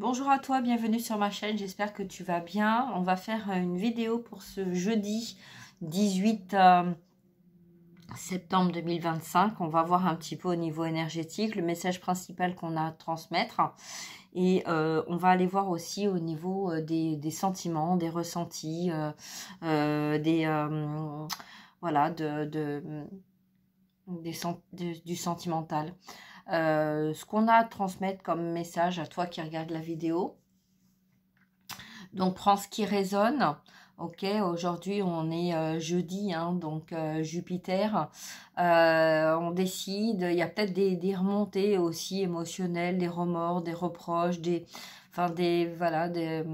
Bonjour à toi, bienvenue sur ma chaîne, j'espère que tu vas bien. On va faire une vidéo pour ce jeudi 18 septembre 2025. On va voir un petit peu au niveau énergétique le message principal qu'on a à transmettre. Et on va aller voir aussi au niveau des sentiments, des ressentis, voilà, du sentimental. Ce qu'on a à transmettre comme message à toi qui regarde la vidéo. Donc, prends ce qui résonne. Ok, aujourd'hui on est jeudi, hein, donc Jupiter. On décide, il y a peut-être des remontées aussi émotionnelles, des remords, des reproches, voilà, des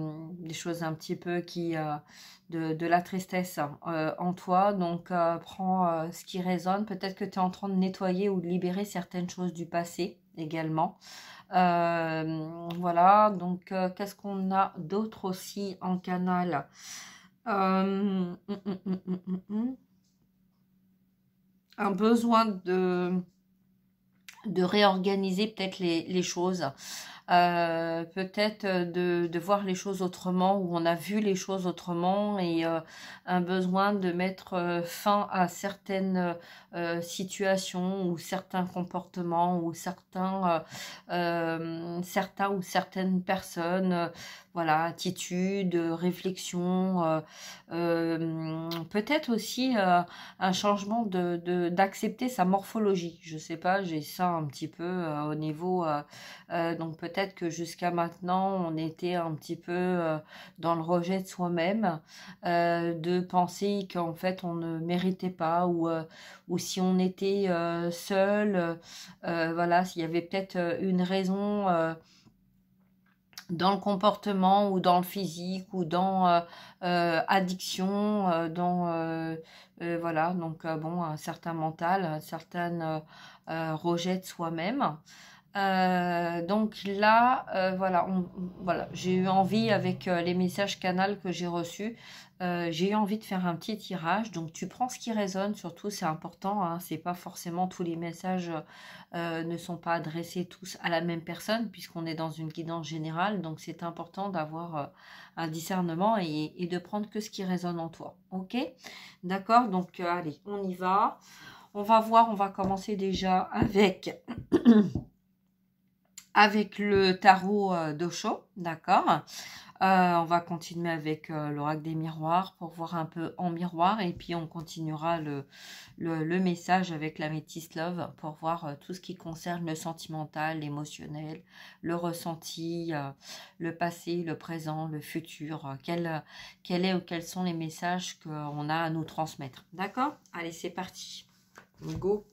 choses un petit peu de la tristesse en toi. Donc prends ce qui résonne. Peut-être que tu es en train de nettoyer ou de libérer certaines choses du passé également. Voilà, donc qu'est-ce qu'on a d'autre aussi en canal? Un besoin de réorganiser peut-être les choses. Peut-être de voir les choses autrement, où on a vu les choses autrement, et un besoin de mettre fin à certaines situations ou certains comportements ou certaines personnes, voilà, attitudes, réflexions, peut-être aussi un changement d'accepter sa morphologie. Je sais pas, j'ai ça un petit peu au niveau donc peut-être que jusqu'à maintenant, on était un petit peu dans le rejet de soi-même, de penser qu'en fait, on ne méritait pas, ou si on était seul, voilà, s'il y avait peut-être une raison dans le comportement ou dans le physique ou dans addiction, voilà, donc bon, un certain mental, un certain rejet de soi-même. Donc là, voilà, voilà, j'ai eu envie avec les messages canal que j'ai reçus, j'ai eu envie de faire un petit tirage. Donc tu prends ce qui résonne, surtout c'est important, hein, c'est pas forcément tous les messages ne sont pas adressés tous à la même personne puisqu'on est dans une guidance générale. Donc c'est important d'avoir un discernement et de prendre que ce qui résonne en toi. Ok, d'accord, donc allez, on y va. On va voir, on va commencer déjà avec avec le tarot d'Osho, d'accord. On va continuer avec l'oracle des miroirs pour voir un peu en miroir, et puis on continuera le message avec la Métis Love pour voir tout ce qui concerne le sentimental, l'émotionnel, le ressenti, le passé, le présent, le futur, quel est ou quels sont les messages qu'on a à nous transmettre, d'accord. Allez, c'est parti, go.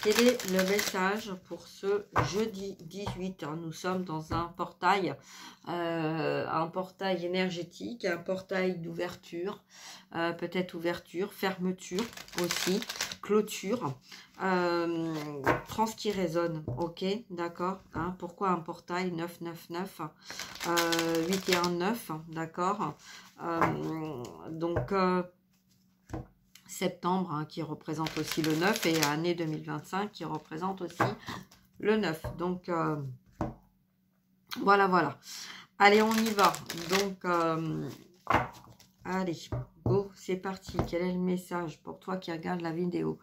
Quel est le message pour ce jeudi 18? Nous sommes dans un portail énergétique, un portail d'ouverture, peut-être ouverture, fermeture aussi, clôture. Prends ce qui résonne, ok, d'accord, hein, pourquoi un portail 999, 8 et 1, 9, d'accord, donc septembre, hein, qui représente aussi le 9, et année 2025 qui représente aussi le 9. Donc, voilà, voilà. Allez, on y va. Donc, allez, go, c'est parti. Quel est le message pour toi qui regarde la vidéo?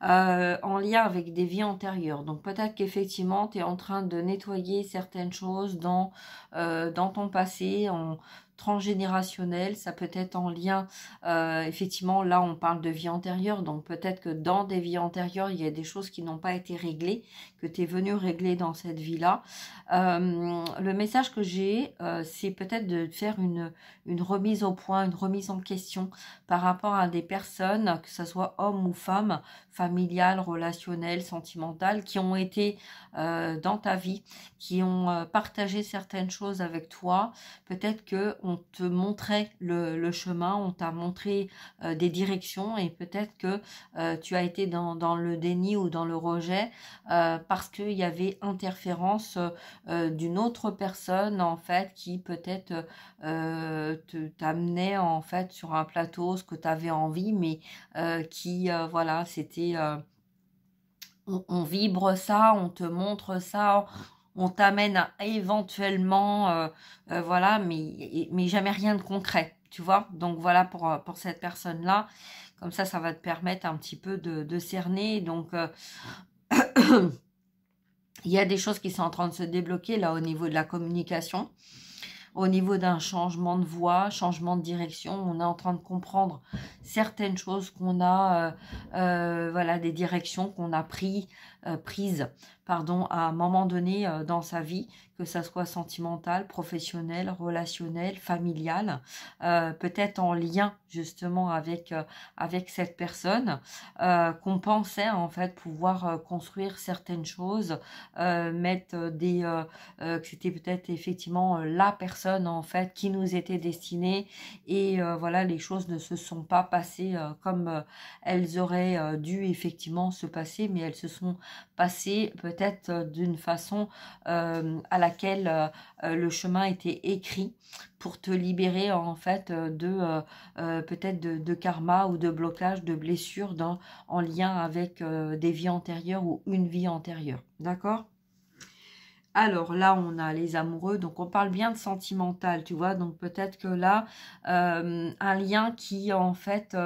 En lien avec des vies antérieures. Donc peut-être qu'effectivement, tu es en train de nettoyer certaines choses dans ton passé, en transgénérationnel. Ça peut être en lien, effectivement, là on parle de vie antérieure, donc peut-être que dans des vies antérieures, il y a des choses qui n'ont pas été réglées, que tu es venu régler dans cette vie-là. Le message que j'ai, c'est peut-être de faire une remise au point, une remise en question par rapport à des personnes, que ce soit hommes ou femmes, familiales, relationnelles, sentimentales, qui ont été dans ta vie, qui ont partagé certaines choses avec toi. Peut-être que on te montrait le chemin, on t'a montré des directions, et peut-être que tu as été dans le déni ou dans le rejet parce qu'il y avait interférence d'une autre personne, en fait, qui peut-être t'amenait en fait sur un plateau ce que tu avais envie, mais qui voilà, c'était on vibre ça, on te montre ça, on t'amène à éventuellement, voilà, mais jamais rien de concret, tu vois. Donc voilà pour cette personne-là. Comme ça va te permettre un petit peu de cerner. Donc, il y a des choses qui sont en train de se débloquer là au niveau de la communication. Au niveau d'un changement de voie, changement de direction, on est en train de comprendre certaines choses qu'on a, voilà, des directions qu'on a prises, pardon, à un moment donné dans sa vie, que ça soit sentimental, professionnel, relationnel, familial, peut-être en lien justement avec cette personne, qu'on pensait en fait pouvoir construire certaines choses, mettre que c'était peut-être effectivement la personne en fait qui nous était destinée, et voilà, les choses ne se sont pas passées comme elles auraient dû effectivement se passer, mais elles se sont passées peut-être d'une façon à laquelle le chemin était écrit pour te libérer en fait peut-être de karma ou de blocage, de blessures en lien avec des vies antérieures ou une vie antérieure. D'accord ? Alors là, on a les amoureux, donc on parle bien de sentimental, tu vois. Donc peut-être que là, un lien qui en fait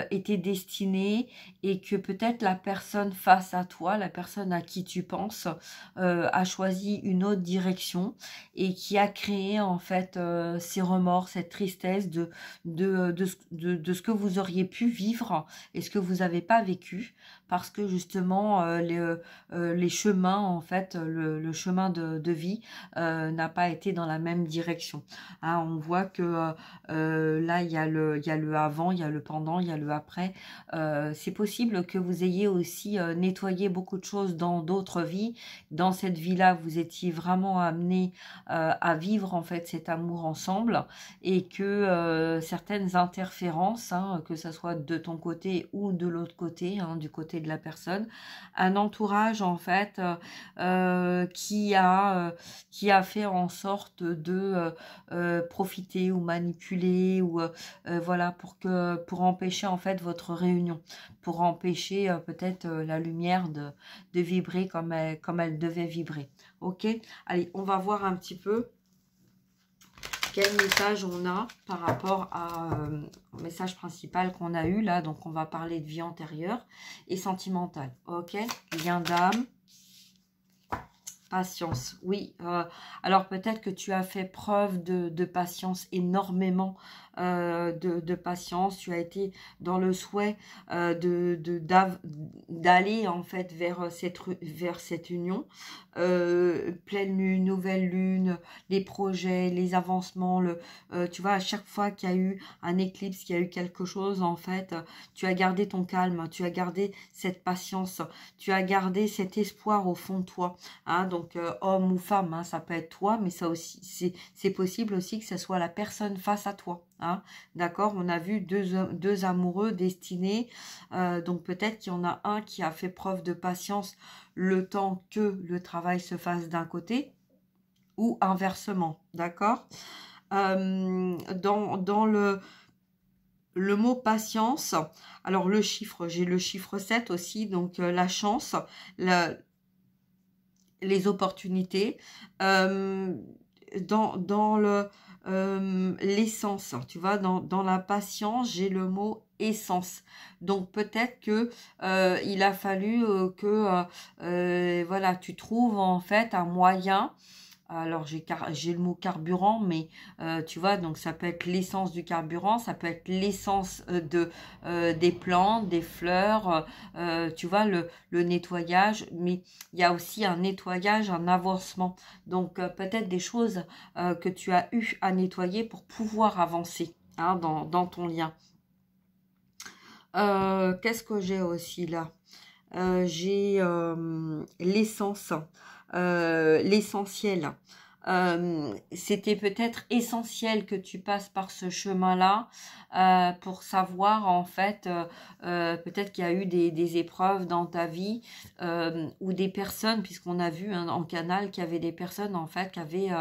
était destiné, et que peut-être la personne face à toi, la personne à qui tu penses, a choisi une autre direction, et qui a créé en fait ces remords, cette tristesse de ce que vous auriez pu vivre et ce que vous n'avez pas vécu, parce que justement les chemins, en fait, le chemin de vie n'a pas été dans la même direction. Hein, on voit que là, il y a le avant, il y a le pendant, il y a le après. C'est possible que vous ayez aussi nettoyé beaucoup de choses dans d'autres vies. Dans cette vie-là, vous étiez vraiment amené à vivre en fait cet amour ensemble, et que certaines interférences, hein, que ça soit de ton côté ou de l'autre côté, hein, du côté de la personne, un entourage en fait qui a fait en sorte de profiter ou manipuler, ou voilà, pour empêcher en fait votre réunion, pour empêcher peut-être la lumière de vibrer comme elle devait vibrer. Ok, allez, on va voir un petit peu quel message on a par rapport au message principal qu'on a eu là. Donc on va parler de vie antérieure et sentimentale. Ok, lien d'âme, patience. Oui, alors peut-être que tu as fait preuve de patience, énormément de patience. Tu as été dans le souhait d'aller en fait vers cette union. Pleine lune, nouvelle lune, les projets, les avancements, tu vois, à chaque fois qu'il y a eu un éclipse, qu'il y a eu quelque chose, en fait, tu as gardé ton calme, tu as gardé cette patience, tu as gardé cet espoir au fond de toi, hein, donc homme ou femme, hein, ça peut être toi, mais ça aussi, c'est possible aussi que ce soit la personne face à toi, hein, d'accord. On a vu deux amoureux destinés, donc peut-être qu'il y en a un qui a fait preuve de patience le temps que le travail se fasse d'un côté, ou inversement, d'accord. Dans le mot patience, alors le chiffre, j'ai le chiffre 7 aussi, donc la chance, les opportunités, dans l'essence, tu vois, dans la patience, j'ai le mot essence. Donc peut-être que il a fallu que voilà, tu trouves en fait un moyen. Alors j'ai le mot carburant, mais tu vois, donc ça peut être l'essence du carburant, ça peut être l'essence des plantes, des fleurs, tu vois, le nettoyage, mais il y a aussi un nettoyage, un avancement. Donc peut-être des choses que tu as eu à nettoyer pour pouvoir avancer, hein, dans ton lien. Qu'est-ce que j'ai aussi là? J'ai l'essence, l'essentiel. c'était peut-être essentiel que tu passes par ce chemin-là pour savoir en fait, peut-être qu'il y a eu des épreuves dans ta vie ou des personnes, puisqu'on a vu hein, en canal qu'il y avait des personnes en fait qui avaient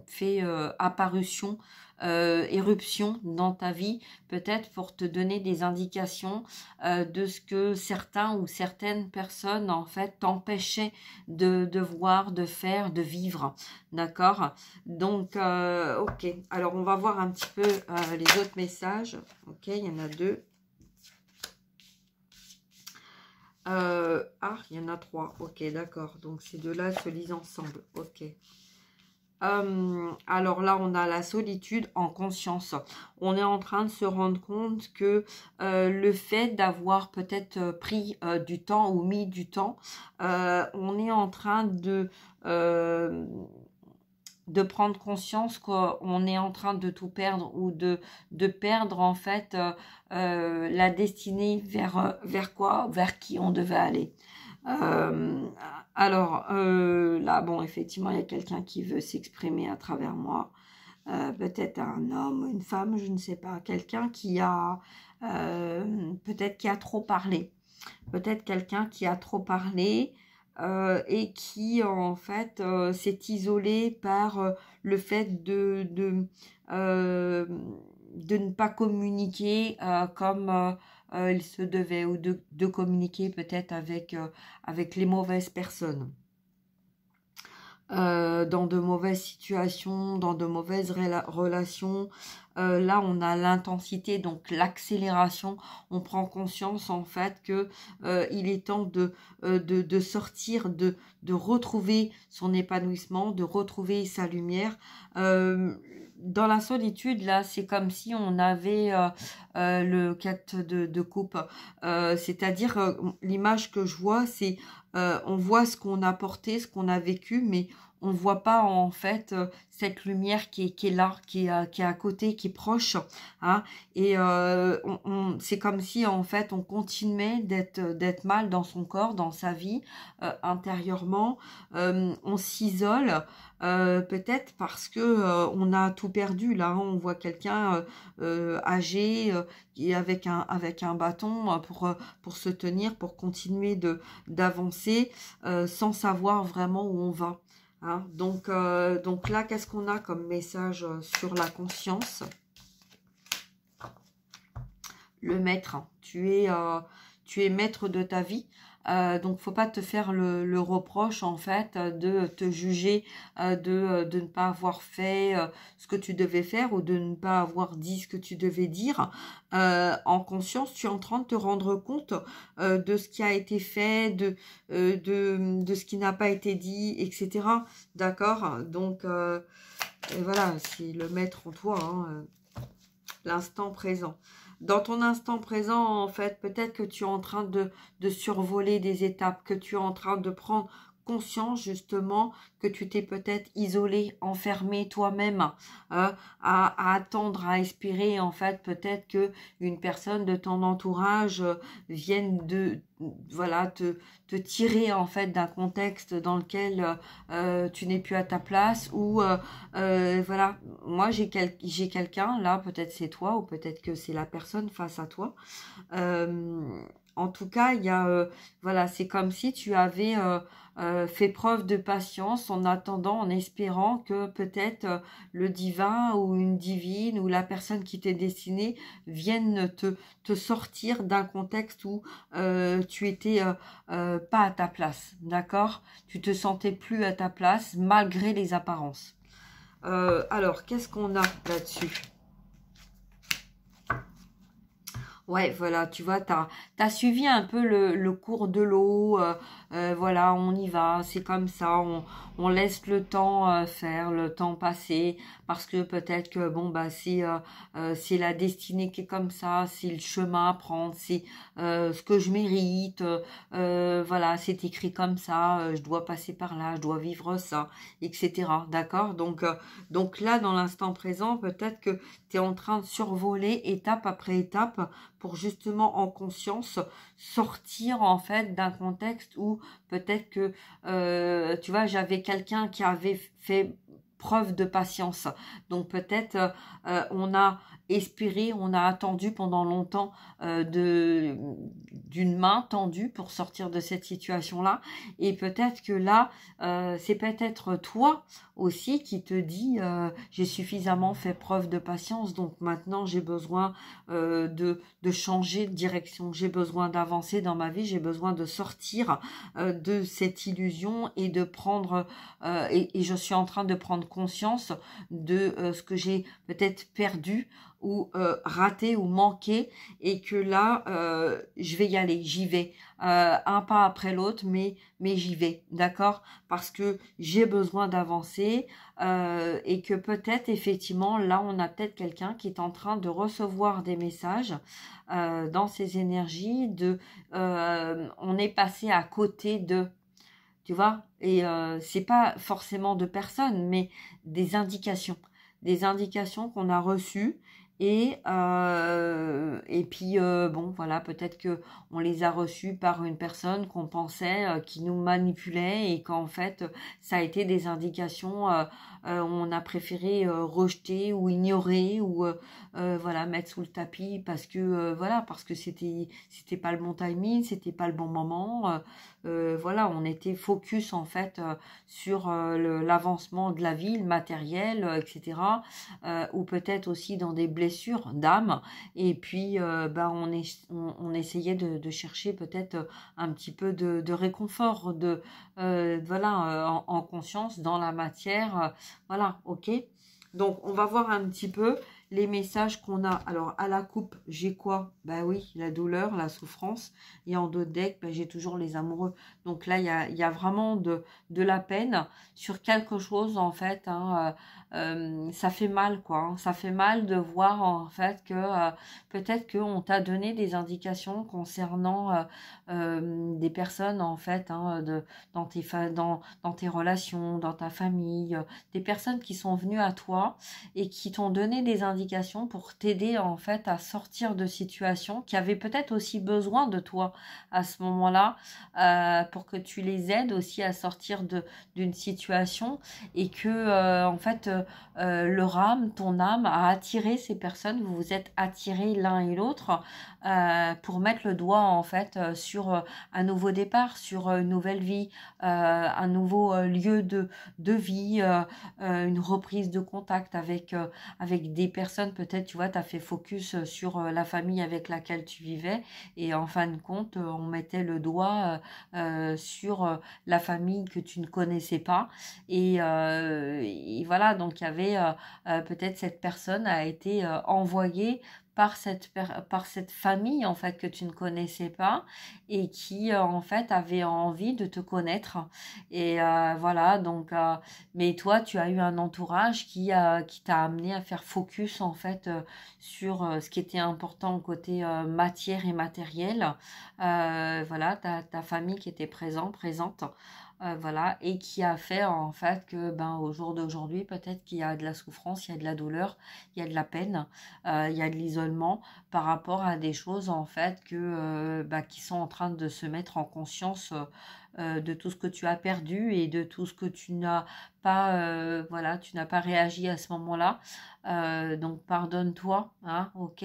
fait apparition, éruption dans ta vie, peut-être pour te donner des indications de ce que certains ou certaines personnes en fait t'empêchaient de voir, de faire, de vivre. D'accord? Donc, ok. Alors, on va voir un petit peu les autres messages. Ok, il y en a deux. Il y en a trois. Ok, d'accord. Donc, ces deux-là se lisent ensemble. Ok. Alors là, on a la solitude en conscience. On est en train de se rendre compte que le fait d'avoir peut-être pris du temps ou mis du temps, on est en train de prendre conscience qu'on est en train de tout perdre ou de perdre en fait la destinée vers quoi, vers qui on devait aller. Là, bon, effectivement, il y a quelqu'un qui veut s'exprimer à travers moi. Peut-être un homme ou une femme, je ne sais pas. Quelqu'un qui a, peut-être qui a trop parlé. Peut-être quelqu'un qui a trop parlé et qui, en fait, s'est isolé par le fait de ne pas communiquer comme il se devait, ou de communiquer peut-être avec les mauvaises personnes, dans de mauvaises situations, dans de mauvaises relations. Là, on a l'intensité, donc l'accélération. On prend conscience en fait que il est temps de sortir, de retrouver son épanouissement, de retrouver sa lumière. Dans la solitude, là, c'est comme si on avait le 4 de coupe. C'est-à-dire, l'image que je vois, c'est on voit ce qu'on a porté, ce qu'on a vécu, mais on ne voit pas en fait cette lumière qui est là, qui est à côté, qui est proche. Hein, et c'est comme si en fait on continuait d'être mal dans son corps, dans sa vie, intérieurement. On s'isole. Peut-être parce que on a tout perdu là, hein. On voit quelqu'un âgé qui avec un bâton pour se tenir, pour continuer d'avancer sans savoir vraiment où on va. Hein. Donc là, qu'est-ce qu'on a comme message sur la conscience? Le maître, tu es maître de ta vie. Donc, faut pas te faire le reproche, en fait, de te juger, de ne pas avoir fait ce que tu devais faire ou de ne pas avoir dit ce que tu devais dire. En conscience, tu es en train de te rendre compte de ce qui a été fait, de ce qui n'a pas été dit, etc. D'accord? Donc, voilà, c'est le maître en toi, hein, l'instant présent. Dans ton instant présent, en fait, peut-être que tu es en train de survoler des étapes, que tu es en train de prendre conscience, justement, que tu t'es peut-être isolé, enfermé toi-même, à attendre, à espérer, en fait, peut-être que une personne de ton entourage vienne voilà, te tirer, en fait, d'un contexte dans lequel tu n'es plus à ta place, ou voilà, moi j'ai quelqu'un là, peut-être c'est toi ou peut-être que c'est la personne face à toi. En tout cas, il y a voilà, c'est comme si tu avais fait preuve de patience en attendant, en espérant que peut-être le divin ou une divine ou la personne qui t'est destinée vienne te sortir d'un contexte où tu étais pas à ta place, d'accord? Tu te sentais plus à ta place malgré les apparences. Alors, qu'est-ce qu'on a là-dessus? Ouais, voilà, tu vois, t'as suivi un peu le cours de l'eau, voilà, on y va, c'est comme ça, on laisse le temps faire, le temps passer, parce que peut-être que, bon, bah, c'est la destinée qui est comme ça, c'est le chemin à prendre, c'est ce que je mérite, voilà, c'est écrit comme ça, je dois passer par là, je dois vivre ça, etc., d'accord? Donc là, dans l'instant présent, peut-être que tu es en train de survoler étape après étape, pour justement en conscience sortir en fait d'un contexte où peut-être que, tu vois, j'avais quelqu'un qui avait fait preuve de patience. Donc peut-être on a espéré, on a attendu pendant longtemps d'une main tendue pour sortir de cette situation-là. Et peut-être que là, c'est peut-être toi aussi qui te dis j'ai suffisamment fait preuve de patience, donc maintenant j'ai besoin de changer de direction, j'ai besoin d'avancer dans ma vie, j'ai besoin de sortir de cette illusion et de prendre et je suis en train de prendre conscience de ce que j'ai peut-être perdu ou raté ou manqué, et que là je vais y aller, j'y vais un pas après l'autre, mais j'y vais, d'accord, parce que j'ai besoin d'avancer et que peut-être effectivement là on a peut-être quelqu'un qui est en train de recevoir des messages dans ses énergies de on est passé à côté de, tu vois, et c'est pas forcément de personnes, mais des indications qu'on a reçues, et puis bon voilà, peut-être que on les a reçues par une personne qu'on pensait qui nous manipulait, et qu'en fait ça a été des indications on a préféré rejeter ou ignorer, ou voilà, mettre sous le tapis parce que voilà, parce que c'était pas le bon timing, c'était pas le bon moment. Voilà, on était focus en fait sur l'avancement de la vie, le matériel, etc. Ou peut-être aussi dans des blessures d'âme. Et puis, on essayait de chercher peut-être un petit peu de réconfort, voilà, en conscience, dans la matière. Voilà, ok. Donc, on va voir un petit peu les messages qu'on a. Alors, à la coupe, j'ai quoi? Bah oui, la douleur, la souffrance. Et en dos de deck, bah, j'ai toujours les amoureux. Donc là, il y a vraiment de la peine sur quelque chose, en fait. Hein, ça fait mal, quoi. Hein. Ça fait mal de voir, en fait, que peut-être qu'on t'a donné des indications concernant des personnes, en fait, hein, dans tes relations, dans ta famille, des personnes qui sont venues à toi et qui t'ont donné des indications pour t'aider en fait à sortir de situations, qui avaient peut-être aussi besoin de toi à ce moment-là, pour que tu les aides aussi à sortir d'une situation, et que en fait leur âme, ton âme a attiré ces personnes, vous vous êtes attirés l'un et l'autre pour mettre le doigt en fait sur un nouveau départ, sur une nouvelle vie, un nouveau lieu de vie, une reprise de contact avec des personnes. Peut-être, tu vois, tu as fait focus sur la famille avec laquelle tu vivais, et en fin de compte on mettait le doigt sur la famille que tu ne connaissais pas, et voilà, donc il y avait peut-être cette personne a été envoyée par cette famille en fait que tu ne connaissais pas, et qui en fait avait envie de te connaître, et voilà, donc mais toi tu as eu un entourage qui t'a amené à faire focus en fait sur ce qui était important côté matière et matériel, voilà, ta famille qui était présente, voilà, et qui a fait en fait que ben au jour d'aujourd'hui, peut-être qu'il y a de la souffrance, il y a de la douleur, il y a de la peine, il y a de l'isolement par rapport à des choses en fait que qui sont en train de se mettre en conscience de tout ce que tu as perdu et de tout ce que tu n'as pas voilà, tu n'as pas réagi à ce moment-là, donc pardonne-toi, hein, ok.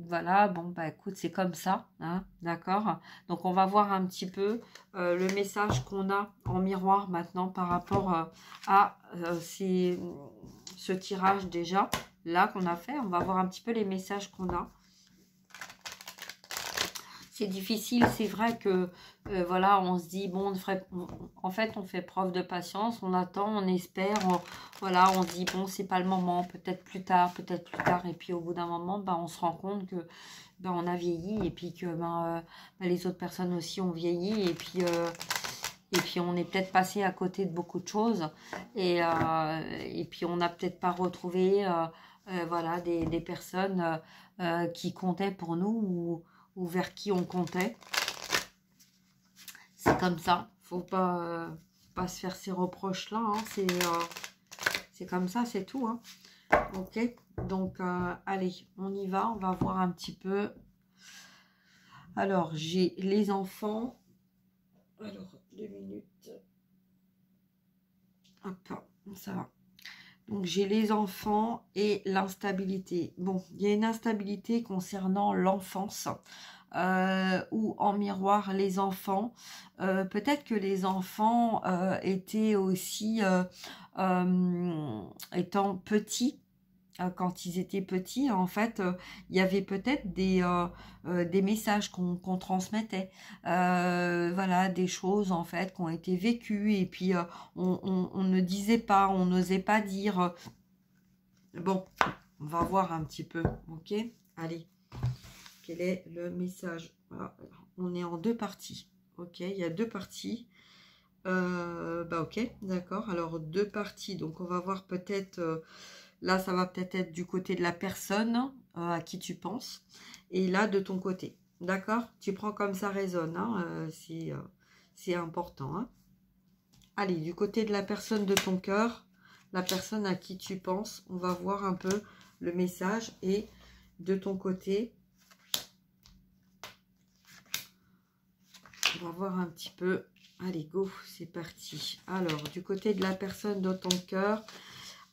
Voilà, bon bah écoute, c'est comme ça, hein, d'accord. Donc on va voir un petit peu le message qu'on a en miroir maintenant par rapport à ce tirage déjà là qu'on a fait. On va voir un petit peu les messages qu'on a. C'est difficile, c'est vrai que voilà, on se dit bon, en fait on fait preuve de patience, on attend, on espère, voilà, on se dit bon, c'est pas le moment, peut-être plus tard, et puis au bout d'un moment ben, on se rend compte que ben, on a vieilli, et puis que les autres personnes aussi ont vieilli, et puis on est peut-être passé à côté de beaucoup de choses, et puis on n'a peut-être pas retrouvé voilà, des personnes qui comptaient pour nous, ou vers qui on comptait. C'est comme ça, faut pas se faire ces reproches là, hein. C'est comme ça, c'est tout, hein. Ok, donc allez, on y va, on va voir un petit peu Alors, j'ai les enfants. Alors, 2 minutes. Hop, ça va. Donc, j'ai les enfants et l'instabilité. Bon, il y a une instabilité concernant l'enfance. Ou en miroir les enfants. Peut-être que les enfants étaient aussi, étant petits, quand ils étaient petits, en fait, il y avait peut-être des messages qu'on transmettait. Voilà, des choses, en fait, qui ont été vécues. Et puis, on ne disait pas, on n'osait pas dire. Bon, on va voir un petit peu, ok? Allez, quel est le message? Voilà, on est en 2 parties, ok? Il y a 2 parties. Bah ok, d'accord. Alors, 2 parties. Donc, on va voir peut-être... là, ça va peut-être être du côté de la personne à qui tu penses. Et là, de ton côté. D'accord? Tu prends comme ça résonne. Hein, c'est important. Hein. Allez, du côté de la personne de ton cœur, la personne à qui tu penses, on va voir un peu le message. Et de ton côté, on va voir un petit peu. Allez, go, c'est parti. Alors, du côté de la personne de ton cœur...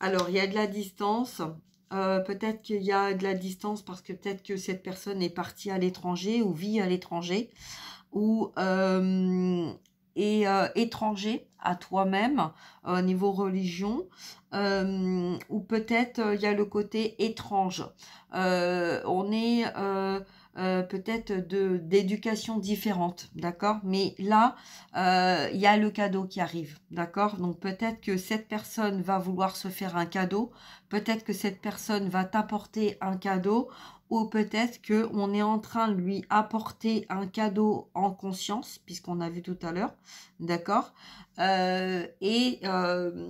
Alors, il y a de la distance. Peut-être qu'il y a de la distance parce que peut-être que cette personne est partie à l'étranger ou vit à l'étranger ou est étranger à toi-même au niveau religion. Ou peut-être il y a le côté étrange. On est... peut-être d'éducation différente, d'accord? Mais là, il y a le cadeau qui arrive, d'accord? Donc peut-être que cette personne va vouloir se faire un cadeau, peut-être que cette personne va t'apporter un cadeau, ou peut-être qu'on est en train de lui apporter un cadeau en conscience, puisqu'on a vu tout à l'heure, d'accord? Et un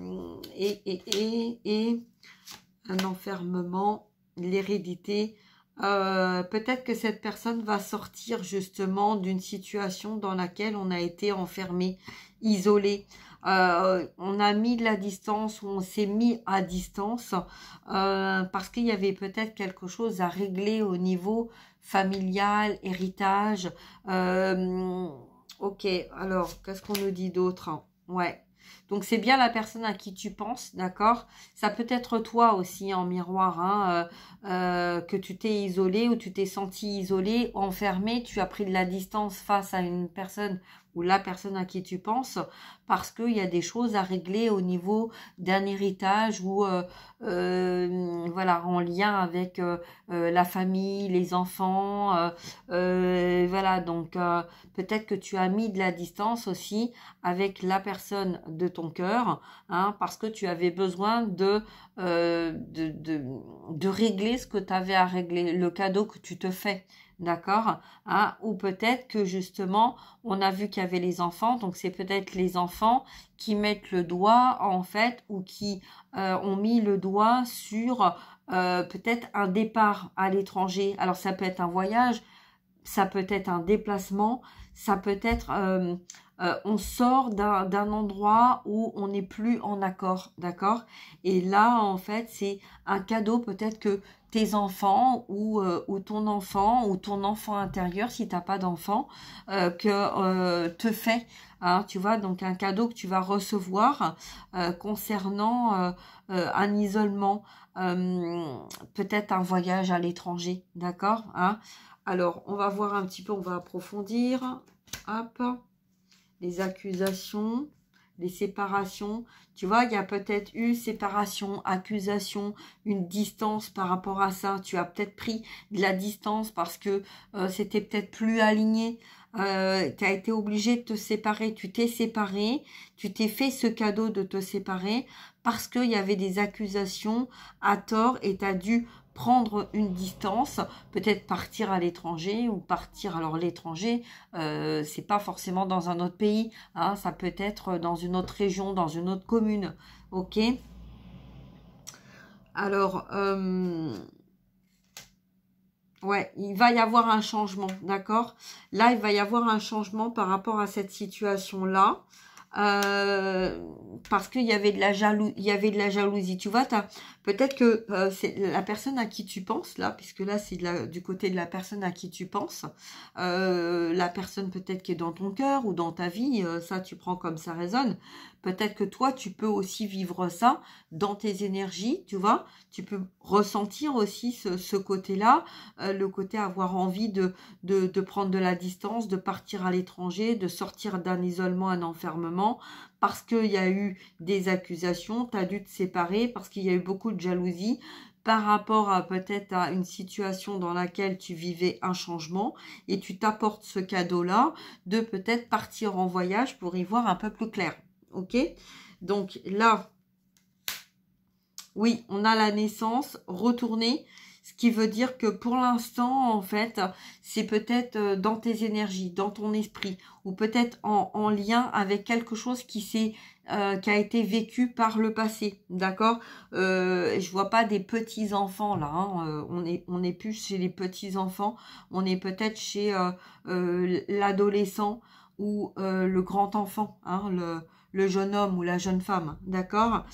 enfermement, l'hérédité. Peut-être que cette personne va sortir justement d'une situation dans laquelle on a été enfermé, isolé. On a mis de la distance ou on s'est mis à distance parce qu'il y avait peut-être quelque chose à régler au niveau familial, héritage. Ok, alors, qu'est-ce qu'on nous dit d'autre? Ouais. Donc, c'est bien la personne à qui tu penses, d'accord? Ça peut être toi aussi en miroir, hein, que tu t'es isolé ou tu t'es senti isolé, enfermé, tu as pris de la distance face à une personne ou la personne à qui tu penses parce qu'il y a des choses à régler au niveau d'un héritage ou voilà, en lien avec la famille, les enfants, voilà, donc peut-être que tu as mis de la distance aussi avec la personne de ton cœur, hein, parce que tu avais besoin de régler ce que tu avais à régler, le cadeau que tu te fais, d'accord, hein, ou peut-être que justement, on a vu qu'il y avait les enfants, donc c'est peut-être les enfants qui mettent le doigt, en fait, ou qui ont mis le doigt sur peut-être un départ à l'étranger. Alors, ça peut être un voyage, ça peut être un déplacement, ça peut être... on sort d'un endroit où on n'est plus en accord, d'accord? Et là, en fait, c'est un cadeau peut-être que tes enfants ou ton enfant intérieur, si tu n'as pas d'enfant, te fait, hein, tu vois, donc un cadeau que tu vas recevoir concernant un isolement, peut-être un voyage à l'étranger, d'accord, hein? Alors, on va voir un petit peu, on va approfondir. Hop, les accusations, les séparations. Tu vois, il y a peut-être eu séparation, accusation, une distance par rapport à ça. Tu as peut-être pris de la distance parce que c'était peut-être plus aligné. Tu as été obligé de te séparer. Tu t'es séparé. Tu t'es fait ce cadeau de te séparer parce qu'il y avait des accusations à tort et tu as dû prendre une distance, peut-être partir à l'étranger ou partir, alors l'étranger, c'est pas forcément dans un autre pays, hein, ça peut être dans une autre région, dans une autre commune, ok? Alors, ouais, il va y avoir un changement, d'accord? Là, il va y avoir un changement par rapport à cette situation-là. parce qu'il y avait de la jalousie. Tu vois, peut-être que c'est la personne à qui tu penses, là, puisque là, c'est du côté de la personne à qui tu penses. La personne peut-être qui est dans ton cœur ou dans ta vie, ça, tu prends comme ça résonne. Peut-être que toi, tu peux aussi vivre ça dans tes énergies, tu vois. Tu peux ressentir aussi ce côté-là, le côté avoir envie de prendre de la distance, de partir à l'étranger, de sortir d'un isolement, un enfermement, parce qu'il y a eu des accusations, tu as dû te séparer, parce qu'il y a eu beaucoup de jalousie par rapport à peut-être à une situation dans laquelle tu vivais un changement et tu t'apportes ce cadeau-là de peut-être partir en voyage pour y voir un peu plus clair. Ok, donc là, oui, on a la naissance, retourner, ce qui veut dire que pour l'instant, en fait, c'est peut-être dans tes énergies, dans ton esprit, ou peut-être en lien avec quelque chose qui a été vécu par le passé, d'accord. Je vois pas des petits enfants là, hein, on est plus chez les petits enfants, on est peut-être chez l'adolescent ou le grand enfant, hein, le jeune homme ou la jeune femme, d'accord.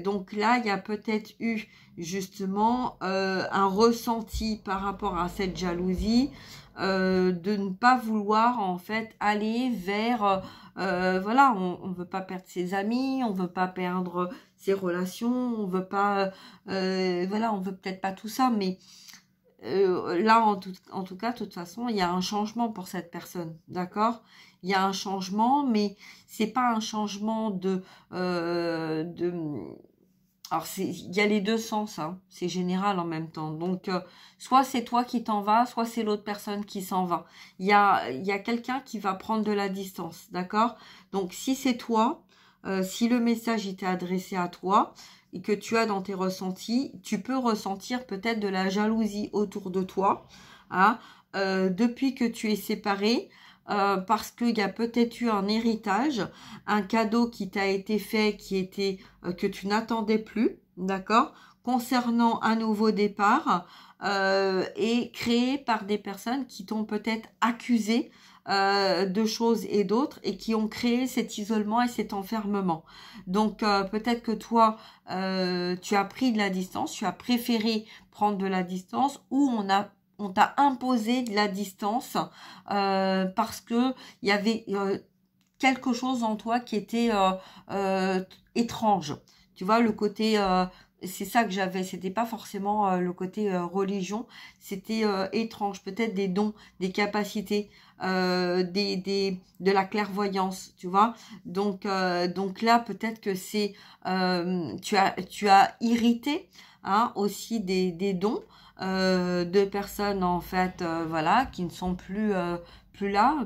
Donc là, il y a peut-être eu justement un ressenti par rapport à cette jalousie, de ne pas vouloir en fait aller vers, voilà, on veut pas perdre ses amis, on veut pas perdre ses relations, on veut pas, voilà, on veut peut-être pas tout ça, mais là, en tout cas, de toute façon, il y a un changement pour cette personne, d'accord? Il y a un changement, mais c'est pas un changement alors, il y a les deux sens, hein, c'est général en même temps. Donc, soit c'est toi qui t'en vas, soit c'est l'autre personne qui s'en va. Il y a quelqu'un qui va prendre de la distance, d'accord? Donc, si c'est toi, si le message était adressé à toi, et que tu as dans tes ressentis, tu peux ressentir peut-être de la jalousie autour de toi, hein, depuis que tu es séparé, parce qu'il y a peut-être eu un héritage, un cadeau qui t'a été fait, que tu n'attendais plus, d'accord, concernant un nouveau départ, et créé par des personnes qui t'ont peut-être accusé de choses et d'autres et qui ont créé cet isolement et cet enfermement. Donc peut-être que toi, tu as pris de la distance, tu as préféré prendre de la distance, ou on t'a imposé de la distance parce que il y avait quelque chose en toi qui était étrange. Tu vois, le côté c'est ça que j'avais, c'était pas forcément le côté religion, c'était étrange, peut-être des dons, des capacités, de la clairvoyance, tu vois. Donc là, peut-être que c'est tu as irrité, hein, aussi des dons de personnes en fait, voilà, qui ne sont plus là,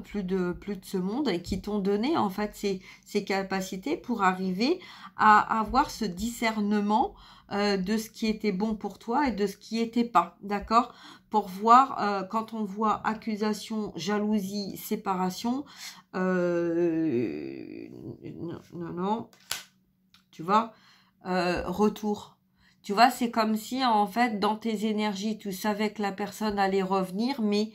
plus de ce monde, et qui t'ont donné en fait ces capacités pour arriver à avoir ce discernement de ce qui était bon pour toi et de ce qui était pas, d'accord, pour voir quand on voit accusation, jalousie, séparation, non, tu vois, retour. Tu vois, c'est comme si en fait dans tes énergies tu savais que la personne allait revenir, mais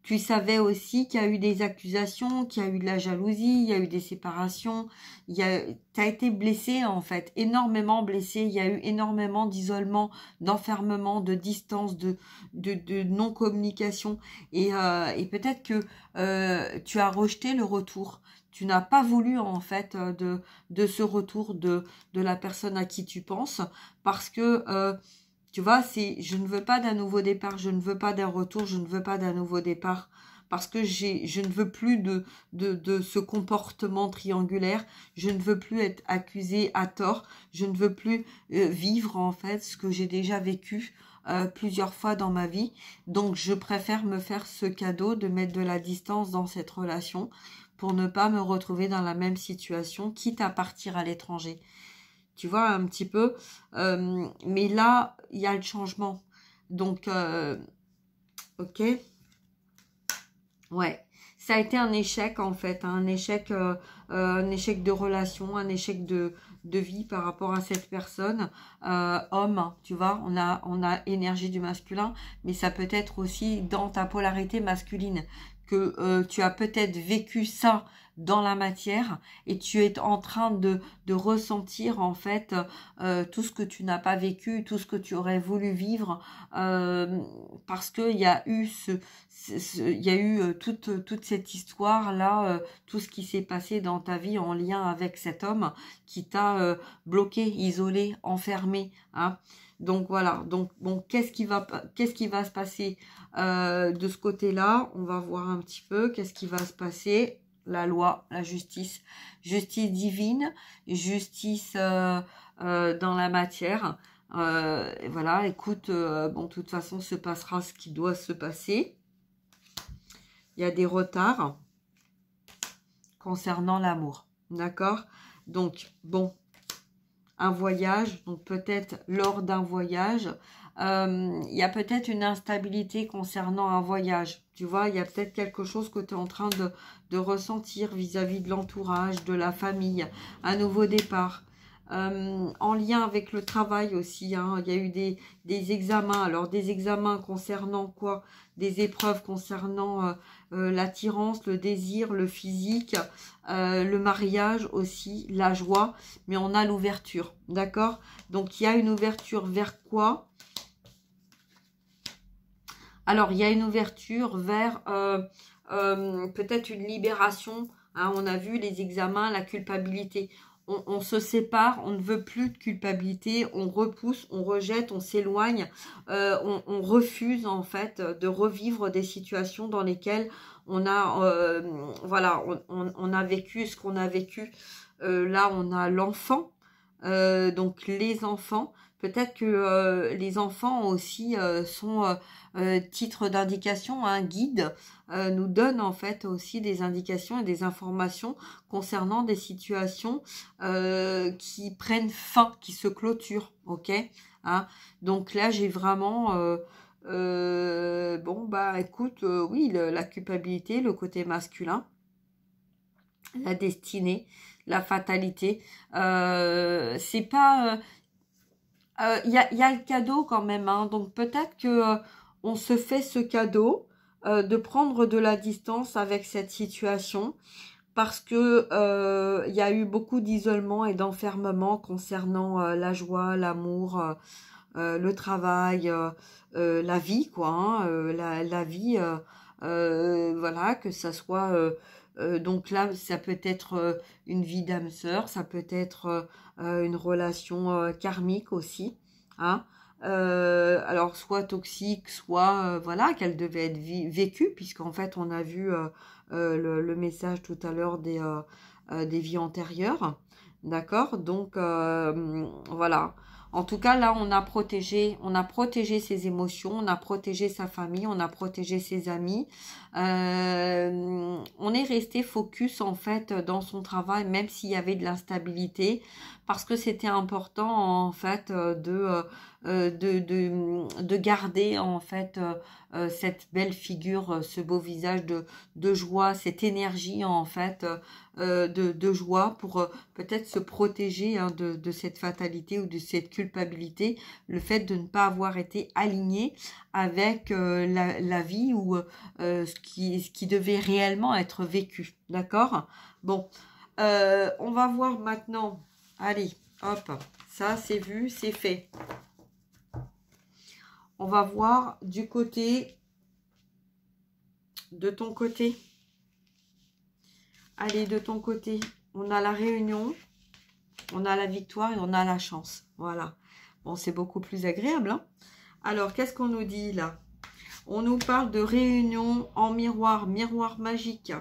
tu savais aussi qu'il y a eu des accusations, qu'il y a eu de la jalousie, il y a eu des séparations, t'as été blessé en fait, énormément blessé, il y a eu énormément d'isolement, d'enfermement, de distance, de non-communication, et peut-être que tu as rejeté le retour. Tu n'as pas voulu en fait de ce retour de la personne à qui tu penses, parce que tu vois, je ne veux pas d'un nouveau départ, je ne veux pas d'un retour, je ne veux pas d'un nouveau départ, parce que je ne veux plus de ce comportement triangulaire, je ne veux plus être accusée à tort, je ne veux plus vivre en fait ce que j'ai déjà vécu plusieurs fois dans ma vie. Donc je préfère me faire ce cadeau de mettre de la distance dans cette relation pour ne pas me retrouver dans la même situation, quitte à partir à l'étranger. Tu vois, un petit peu. Mais là, il y a le changement. Donc, ok. Ouais. Ça a été un échec, en fait. Hein, un échec de relation, un échec de vie par rapport à cette personne. Homme, tu vois, on a énergie du masculin, mais ça peut être aussi dans ta polarité masculine que tu as peut-être vécu ça dans la matière et tu es en train de ressentir en fait tout ce que tu n'as pas vécu, tout ce que tu aurais voulu vivre parce qu'il y a eu toute cette histoire là, tout ce qui s'est passé dans ta vie en lien avec cet homme qui t'a bloqué, isolé, enfermé, hein. Donc voilà, donc qu'est-ce qui va se passer de ce côté-là? On va voir un petit peu qu'est-ce qui va se passer. La loi, la justice, justice divine, justice dans la matière. Voilà, écoute, bon, de toute façon, se passera ce qui doit se passer. Il y a des retards concernant l'amour, d'accord? Donc, bon, un voyage, donc peut-être lors d'un voyage, il y a peut-être une instabilité concernant un voyage. Tu vois, il y a peut-être quelque chose que tu es en train de ressentir vis-à-vis de l'entourage, de la famille, un nouveau départ. En lien avec le travail aussi, hein, il y a eu des examens. Alors, des examens concernant quoi? Des épreuves concernant l'attirance, le désir, le physique, le mariage aussi, la joie. Mais on a l'ouverture, d'accord? Donc, il y a une ouverture vers quoi? Alors, il y a une ouverture vers peut-être une libération. Hein, on a vu les examens, la culpabilité. On se sépare, on ne veut plus de culpabilité, on repousse, on rejette, on s'éloigne, on refuse en fait de revivre des situations dans lesquelles on a, voilà, on a vécu ce qu'on a vécu. Là, on a l'enfant, donc les enfants. Peut-être que les enfants aussi sont titre d'indication, un guide nous donne en fait aussi des indications et des informations concernant des situations qui prennent fin, qui se clôturent, ok, hein. Donc là j'ai vraiment bon bah écoute, oui, la culpabilité, le côté masculin, la destinée, la fatalité, c'est pas il y a le cadeau quand même, hein. Donc peut-être que on se fait ce cadeau de prendre de la distance avec cette situation parce que il y a eu beaucoup d'isolement et d'enfermement concernant la joie, l'amour, le travail, la vie, quoi, hein, la vie, voilà, que ça soit donc là, ça peut être une vie d'âme sœur, ça peut être une relation karmique aussi, hein. Alors soit toxique, soit voilà, qu'elle devait être vécue, puisqu'en fait on a vu le message tout à l'heure des vies antérieures, d'accord? Donc voilà. En tout cas, là, on a protégé ses émotions, on a protégé sa famille, on a protégé ses amis. On est resté focus, en fait, dans son travail, même s'il y avait de l'instabilité, parce que c'était important, en fait, de garder, en fait, cette belle figure, ce beau visage de joie, cette énergie, en fait, de joie pour peut-être se protéger, hein, de cette fatalité ou de cette culpabilité, le fait de ne pas avoir été aligné avec la vie ou ce qui devait réellement être vécu, d'accord? Bon, on va voir maintenant, allez, hop, ça c'est vu, c'est fait. On va voir du côté de ton côté. Allez, de ton côté, on a la réunion, on a la victoire et on a la chance. Voilà. Bon, c'est beaucoup plus agréable, hein. Alors, qu'est-ce qu'on nous dit là? On nous parle de réunion en miroir, miroir magique.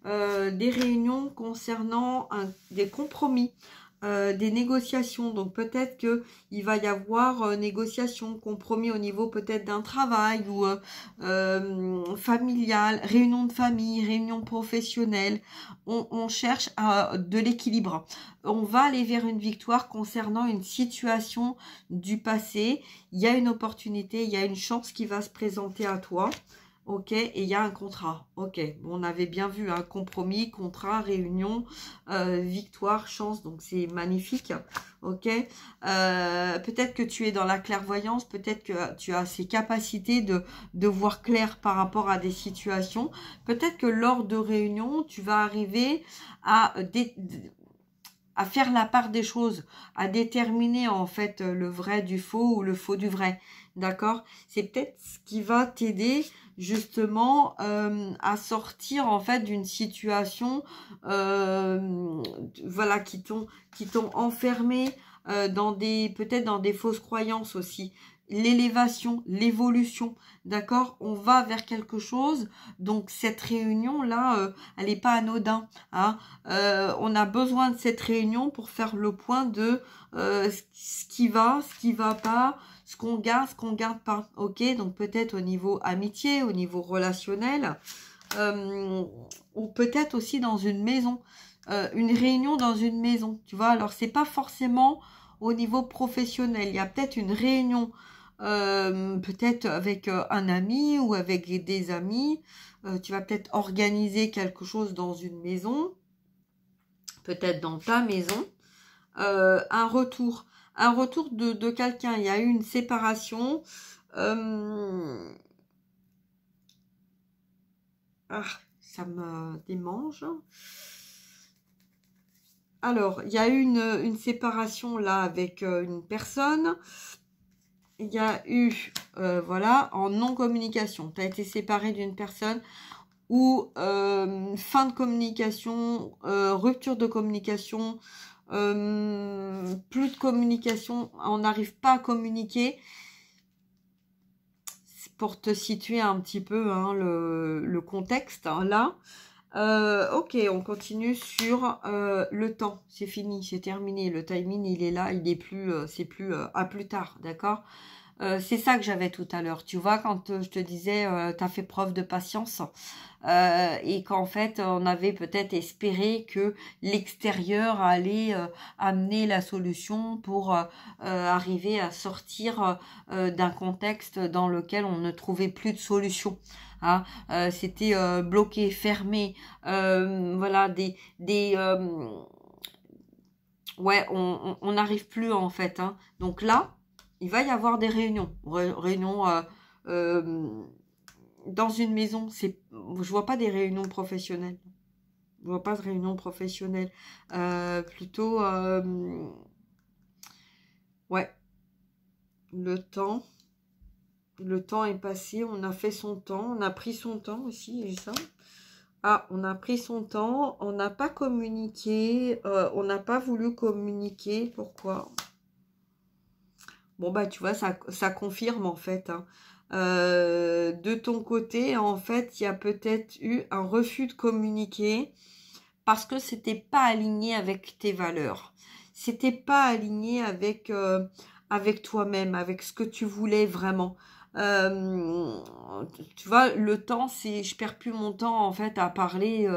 Des réunions concernant des compromis. Des négociations, donc peut-être que il va y avoir négociation, compromis au niveau peut-être d'un travail ou familial, réunion de famille, réunion professionnelle. On cherche de l'équilibre. On va aller vers une victoire concernant une situation du passé. Il y a une opportunité, il y a une chance qui va se présenter à toi. Ok, et il y a un contrat. Ok, bon, on avait bien vu un compromis, contrat, réunion, victoire, chance, donc c'est magnifique. Ok, peut-être que tu es dans la clairvoyance, peut-être que tu as ces capacités de voir clair par rapport à des situations. Peut-être que lors de réunions, tu vas arriver à faire la part des choses, à déterminer en fait le vrai du faux ou le faux du vrai. D'accord? C'est peut-être ce qui va t'aider justement à sortir en fait d'une situation voilà qui t'ont enfermé dans des peut-être dans des fausses croyances aussi. L'élévation, l'évolution, d'accord? On va vers quelque chose. Donc cette réunion là, elle n'est pas anodin, hein. On a besoin de cette réunion pour faire le point de ce qui va pas, ce qu'on garde pas. Ok, donc peut-être au niveau amitié, au niveau relationnel, ou peut-être aussi dans une maison, une réunion dans une maison. Tu vois, alors c'est pas forcément au niveau professionnel. Il y a peut-être une réunion, peut-être avec un ami ou avec des amis. Tu vas peut-être organiser quelque chose dans une maison, peut-être dans ta maison, un retour de quelqu'un. Il y a eu une séparation. Ça me démange. Alors, il y a eu une séparation là avec une personne. Il y a eu, voilà, en non-communication. Tu as été séparé d'une personne ou fin de communication, rupture de communication, plus de communication, on n'arrive pas à communiquer. Pour te situer un petit peu hein, le contexte, hein, là. Ok, on continue sur le temps. C'est fini, c'est terminé. Le timing, il est là, il est plus, c'est plus à plus tard, d'accord? C'est ça que j'avais tout à l'heure. Tu vois, quand je te disais, tu as fait preuve de patience et qu'en fait, on avait peut-être espéré que l'extérieur allait amener la solution pour arriver à sortir d'un contexte dans lequel on ne trouvait plus de solution. Hein. C'était bloqué, fermé, voilà, ouais, on n'arrive plus en fait. Hein. Donc là, il va y avoir des réunions. Réunions dans une maison. Je vois pas des réunions professionnelles. Je vois pas de réunions professionnelles. Plutôt, ouais, le temps. Le temps est passé. On a fait son temps. On a pris son temps aussi, j'ai ça. Ah, on a pris son temps. On n'a pas communiqué. On n'a pas voulu communiquer. Pourquoi ? Bon, bah, tu vois, ça confirme, en fait. Hein. De ton côté, en fait, il y a peut-être eu un refus de communiquer parce que c'était pas aligné avec tes valeurs. C'était pas aligné avec toi-même, avec ce que tu voulais vraiment. Tu vois, le temps, je perds plus mon temps, en fait, à parler,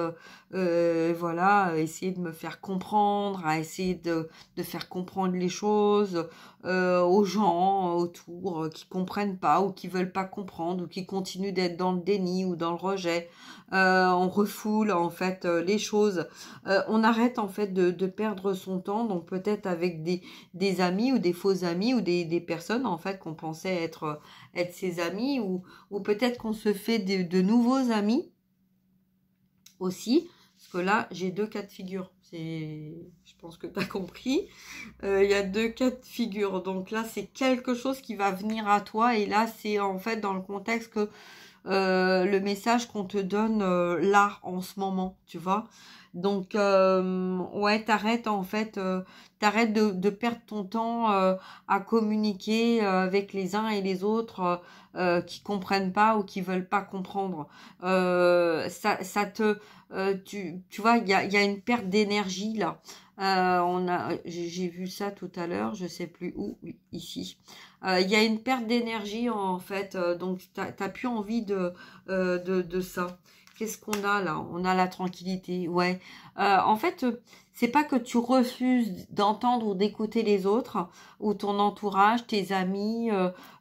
voilà, à essayer de me faire comprendre, à essayer de faire comprendre les choses aux gens autour qui comprennent pas ou qui veulent pas comprendre ou qui continuent d'être dans le déni ou dans le rejet. On refoule en fait les choses. On arrête en fait de perdre son temps, donc peut-être avec des amis ou des faux amis ou des personnes en fait qu'on pensait être ses amis ou peut-être qu'on se fait de nouveaux amis aussi. Parce que là, j'ai deux cas de figure. Je pense que tu as compris. Il y a deux cas de figure. Donc là, c'est quelque chose qui va venir à toi. Et là, c'est en fait dans le contexte que le message qu'on te donne là, en ce moment, tu vois. Donc, ouais, t'arrêtes en fait, t'arrêtes de perdre ton temps à communiquer avec les uns et les autres qui comprennent pas ou qui veulent pas comprendre. Tu vois, il y a une perte d'énergie là. J'ai vu ça tout à l'heure, je sais plus où, oui, ici. Il y a une perte d'énergie en fait, donc t'as plus envie de ça. Qu'est-ce qu'on a là? On a la tranquillité, ouais. En fait, c'est pas que tu refuses d'entendre ou d'écouter les autres ou ton entourage, tes amis,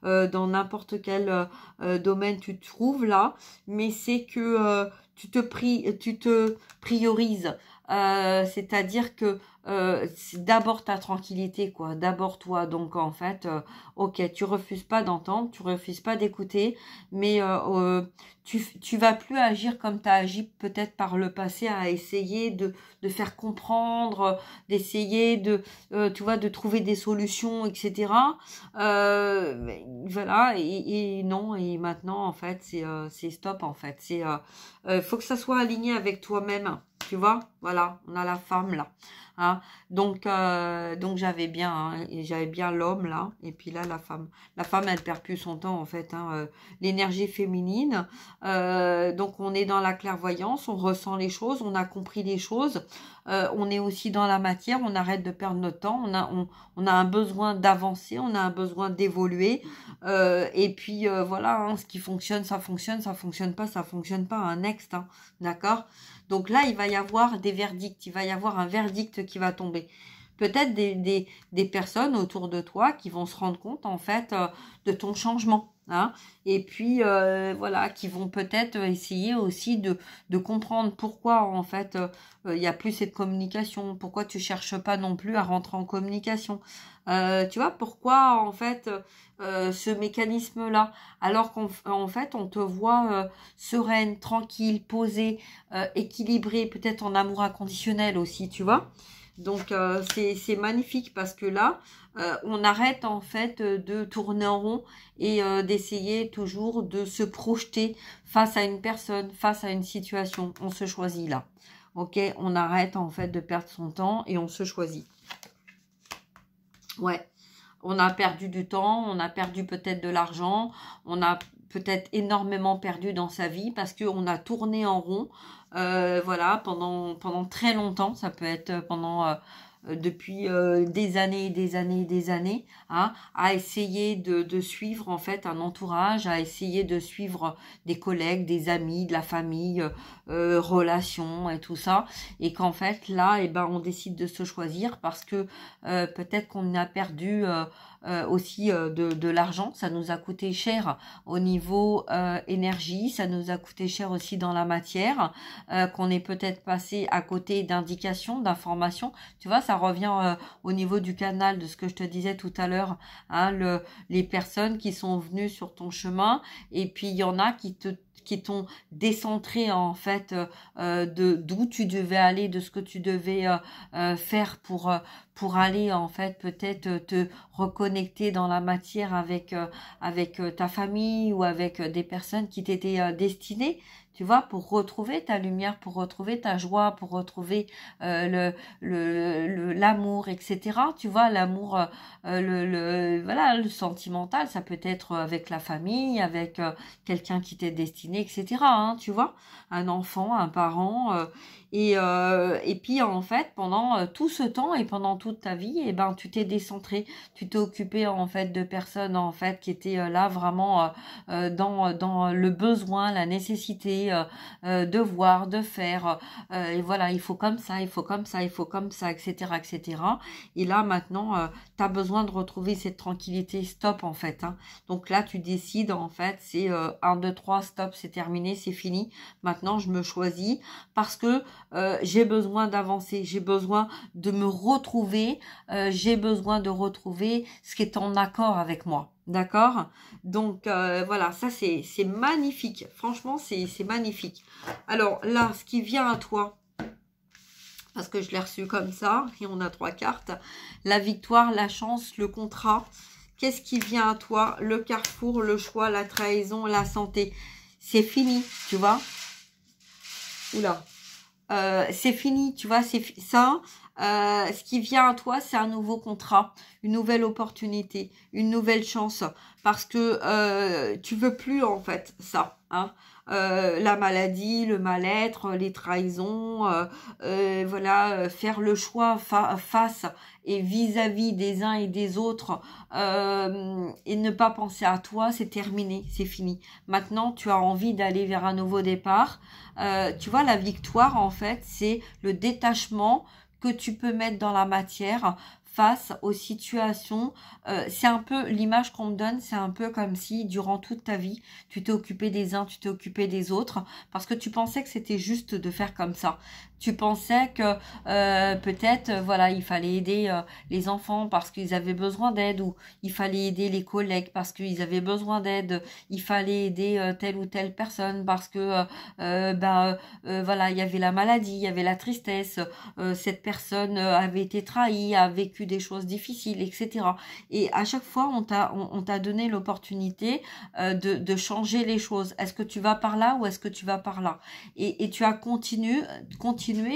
dans n'importe quel domaine tu te trouves là, mais c'est que tu te priorises. C'est-à-dire que c'est d'abord ta tranquillité, quoi. D'abord toi. Donc en fait, ok, tu refuses pas d'entendre, tu refuses pas d'écouter, mais tu vas plus agir comme tu as agi peut-être par le passé à essayer de faire comprendre, d'essayer tu vois, de trouver des solutions, etc. Voilà, et non, et maintenant, en fait, c'est stop, en fait. Faut que ça soit aligné avec toi-même, tu vois. Voilà, on a la femme, là. Hein. Donc j'avais bien, hein, et j'avais bien l'homme, là, et puis là, la femme. La femme, elle perd plus son temps, en fait, hein, l'énergie féminine. Donc on est dans la clairvoyance, on ressent les choses, on a compris les choses, on est aussi dans la matière, on arrête de perdre notre temps, on a un besoin d'avancer, on a un besoin d'évoluer, et puis voilà, hein, ce qui fonctionne, ça fonctionne pas, ça fonctionne pas, un next, hein, d'accord? Donc là, il va y avoir des verdicts, il va y avoir un verdict qui va tomber. Peut-être des personnes autour de toi qui vont se rendre compte, en fait, de ton changement. Hein, et puis voilà, qui vont peut-être essayer aussi de comprendre pourquoi en fait il n'y a plus cette communication, pourquoi tu cherches pas non plus à rentrer en communication, tu vois, pourquoi en fait ce mécanisme là, alors qu'en fait on te voit sereine, tranquille, posée, équilibrée, peut-être en amour inconditionnel aussi, tu vois. Donc c'est magnifique parce que là on arrête en fait de tourner en rond et d'essayer toujours de se projeter face à une personne, face à une situation. On se choisit là. Ok, on arrête en fait de perdre son temps et on se choisit. Ouais, on a perdu du temps, on a perdu peut-être de l'argent, on a peut-être énormément perdu dans sa vie parce qu'on a tourné en rond, voilà, pendant très longtemps. Ça peut être pendant depuis des années et des années et des années, hein, à essayer de suivre en fait un entourage, à essayer de suivre des collègues, des amis, de la famille, relations et tout ça, et qu'en fait là, eh ben, on décide de se choisir parce que peut-être qu'on a perdu aussi de l'argent, ça nous a coûté cher au niveau énergie, ça nous a coûté cher aussi dans la matière, qu'on est peut-être passé à côté d'indications, d'informations, tu vois, ça revient au niveau du canal de ce que je te disais tout à l'heure, hein, les personnes qui sont venues sur ton chemin, et puis il y en a qui t'ont décentré en fait d'où tu devais aller, de ce que tu devais faire pour aller en fait peut-être te reconnecter dans la matière avec ta famille ou avec des personnes qui t'étaient destinées, tu vois, pour retrouver ta lumière, pour retrouver ta joie, pour retrouver l'amour, etc. Tu vois, l'amour, voilà, le sentimental, ça peut être avec la famille, avec quelqu'un qui t'est destiné, etc. Hein, tu vois, un enfant, un parent, et puis en fait, pendant tout ce temps et pendant toute ta vie, eh ben, tu t'es décentré, tu t'es occupé en fait de personnes en fait qui étaient là vraiment dans le besoin, la nécessité de voir, de faire, et voilà, il faut comme ça, il faut comme ça, il faut comme ça, etc., etc. Et là maintenant, tu as besoin de retrouver cette tranquillité, stop en fait. Hein. Donc là, tu décides en fait, c'est 1, 2, 3, stop, c'est terminé, c'est fini. Maintenant, je me choisis parce que j'ai besoin d'avancer, j'ai besoin de me retrouver, j'ai besoin de retrouver ce qui est en accord avec moi. D'accord? Donc voilà, ça c'est magnifique. Franchement, c'est magnifique. Alors là, ce qui vient à toi, parce que je l'ai reçu comme ça, et on a 3 cartes. La victoire, la chance, le contrat. Qu'est-ce qui vient à toi? Le carrefour, le choix, la trahison, la santé. C'est fini, tu vois? Oula. C'est fini, tu vois, c'est ça. Ce qui vient à toi, c'est un nouveau contrat, une nouvelle opportunité, une nouvelle chance, parce que tu veux plus en fait ça. Hein. la maladie, le mal-être, les trahisons, voilà, faire le choix face et vis-à-vis des uns et des autres, et ne pas penser à toi, c'est terminé, c'est fini. Maintenant, tu as envie d'aller vers un nouveau départ. Tu vois, la victoire, en fait, c'est le détachement que tu peux mettre dans la matière face aux situations. C'est un peu l'image qu'on me donne, c'est un peu comme si durant toute ta vie, tu t'es occupé des uns, tu t'es occupé des autres, parce que tu pensais que c'était juste de faire comme ça. Tu pensais que peut-être, voilà, il fallait aider les enfants parce qu'ils avaient besoin d'aide, ou il fallait aider les collègues parce qu'ils avaient besoin d'aide, il fallait aider telle ou telle personne parce que voilà, il y avait la maladie, il y avait la tristesse, cette personne avait été trahie, a vécu des choses difficiles, etc. Et à chaque fois, on t'a donné l'opportunité de changer les choses. Est-ce que tu vas par là ou est-ce que tu vas par là? Et tu as continué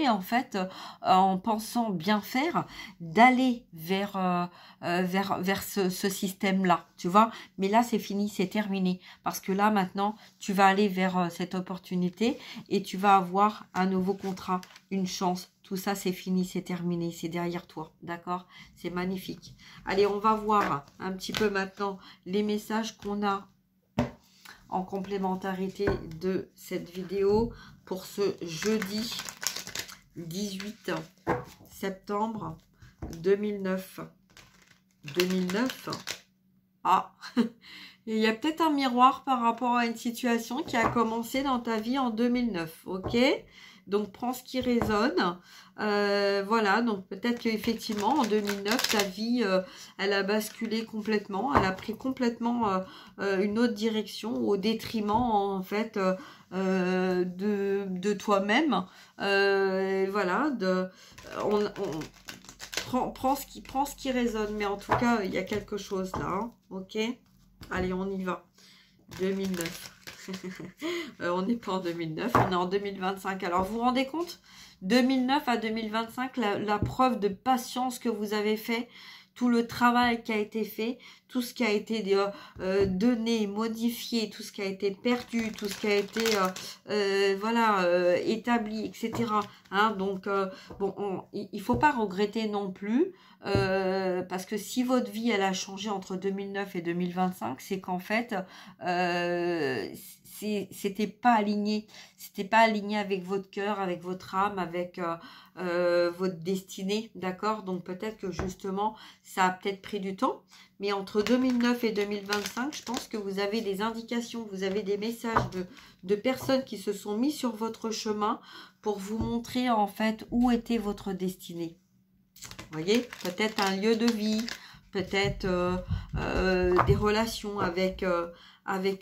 en fait, en pensant bien faire, d'aller vers ce système-là, tu vois. Mais là, c'est fini, c'est terminé. Parce que là, maintenant, tu vas aller vers cette opportunité et tu vas avoir un nouveau contrat, une chance. Tout ça, c'est fini, c'est terminé, c'est derrière toi, d'accord? C'est magnifique. Allez, on va voir un petit peu maintenant les messages qu'on a en complémentarité de cette vidéo pour ce jeudi 18 septembre 2009. 2009. Ah, il y a peut-être un miroir par rapport à une situation qui a commencé dans ta vie en 2009, ok? Donc, prends ce qui résonne. Voilà, donc peut-être qu'effectivement, en 2009, ta vie, elle a basculé complètement. Elle a pris complètement une autre direction au détriment, en fait, de toi-même. Voilà, prends ce qui résonne. Mais en tout cas, il y a quelque chose là, hein, ok? Allez, on y va. 2009. On n'est pas en 2009, on est en 2025. Alors, vous vous rendez compte? 2009 à 2025, la preuve de patience que vous avez fait, tout le travail qui a été fait, tout ce qui a été donné, modifié, tout ce qui a été perdu, tout ce qui a été voilà, établi, etc. Hein, donc, bon, il ne faut pas regretter non plus, parce que si votre vie, elle a changé entre 2009 et 2025, c'est qu'en fait, c'était pas aligné. C'était pas aligné avec votre cœur, avec votre âme, avec votre destinée, d'accord? Donc peut-être que justement, ça a peut-être pris du temps, mais entre 2009 et 2025, je pense que vous avez des indications, vous avez des messages de personnes qui se sont mis sur votre chemin pour vous montrer en fait où était votre destinée. Vous voyez, peut-être un lieu de vie, peut-être des relations avec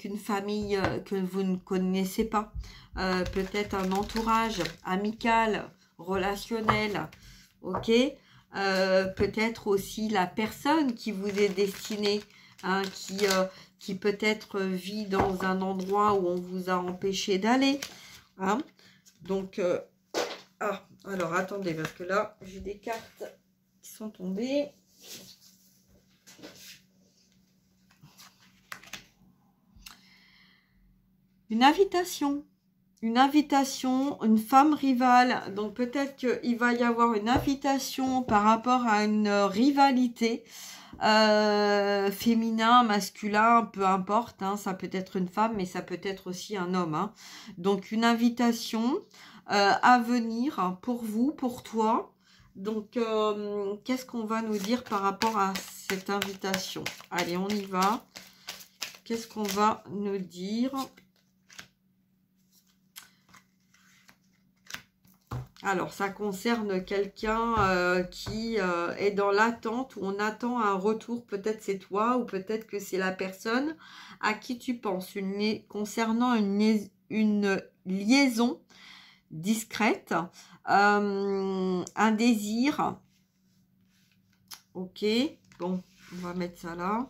une famille que vous ne connaissez pas, peut-être un entourage amical, relationnel, ok, peut-être aussi la personne qui vous est destinée, hein, qui peut-être vit dans un endroit où on vous a empêché d'aller, hein. Donc, alors attendez, parce que là, j'ai des cartes qui sont tombées. Une invitation, une femme rivale. Donc peut-être qu'il va y avoir une invitation par rapport à une rivalité, féminin, masculin, peu importe, hein, ça peut être une femme, mais ça peut être aussi un homme, hein. Donc une invitation à venir pour vous, pour toi. Donc qu'est-ce qu'on va nous dire par rapport à cette invitation? Allez, on y va. Qu'est-ce qu'on va nous dire? Alors, ça concerne quelqu'un qui est dans l'attente, où on attend un retour. Peut-être c'est toi, ou peut-être que c'est la personne à qui tu penses. Concernant une liaison discrète, un désir. Ok, bon, on va mettre ça là.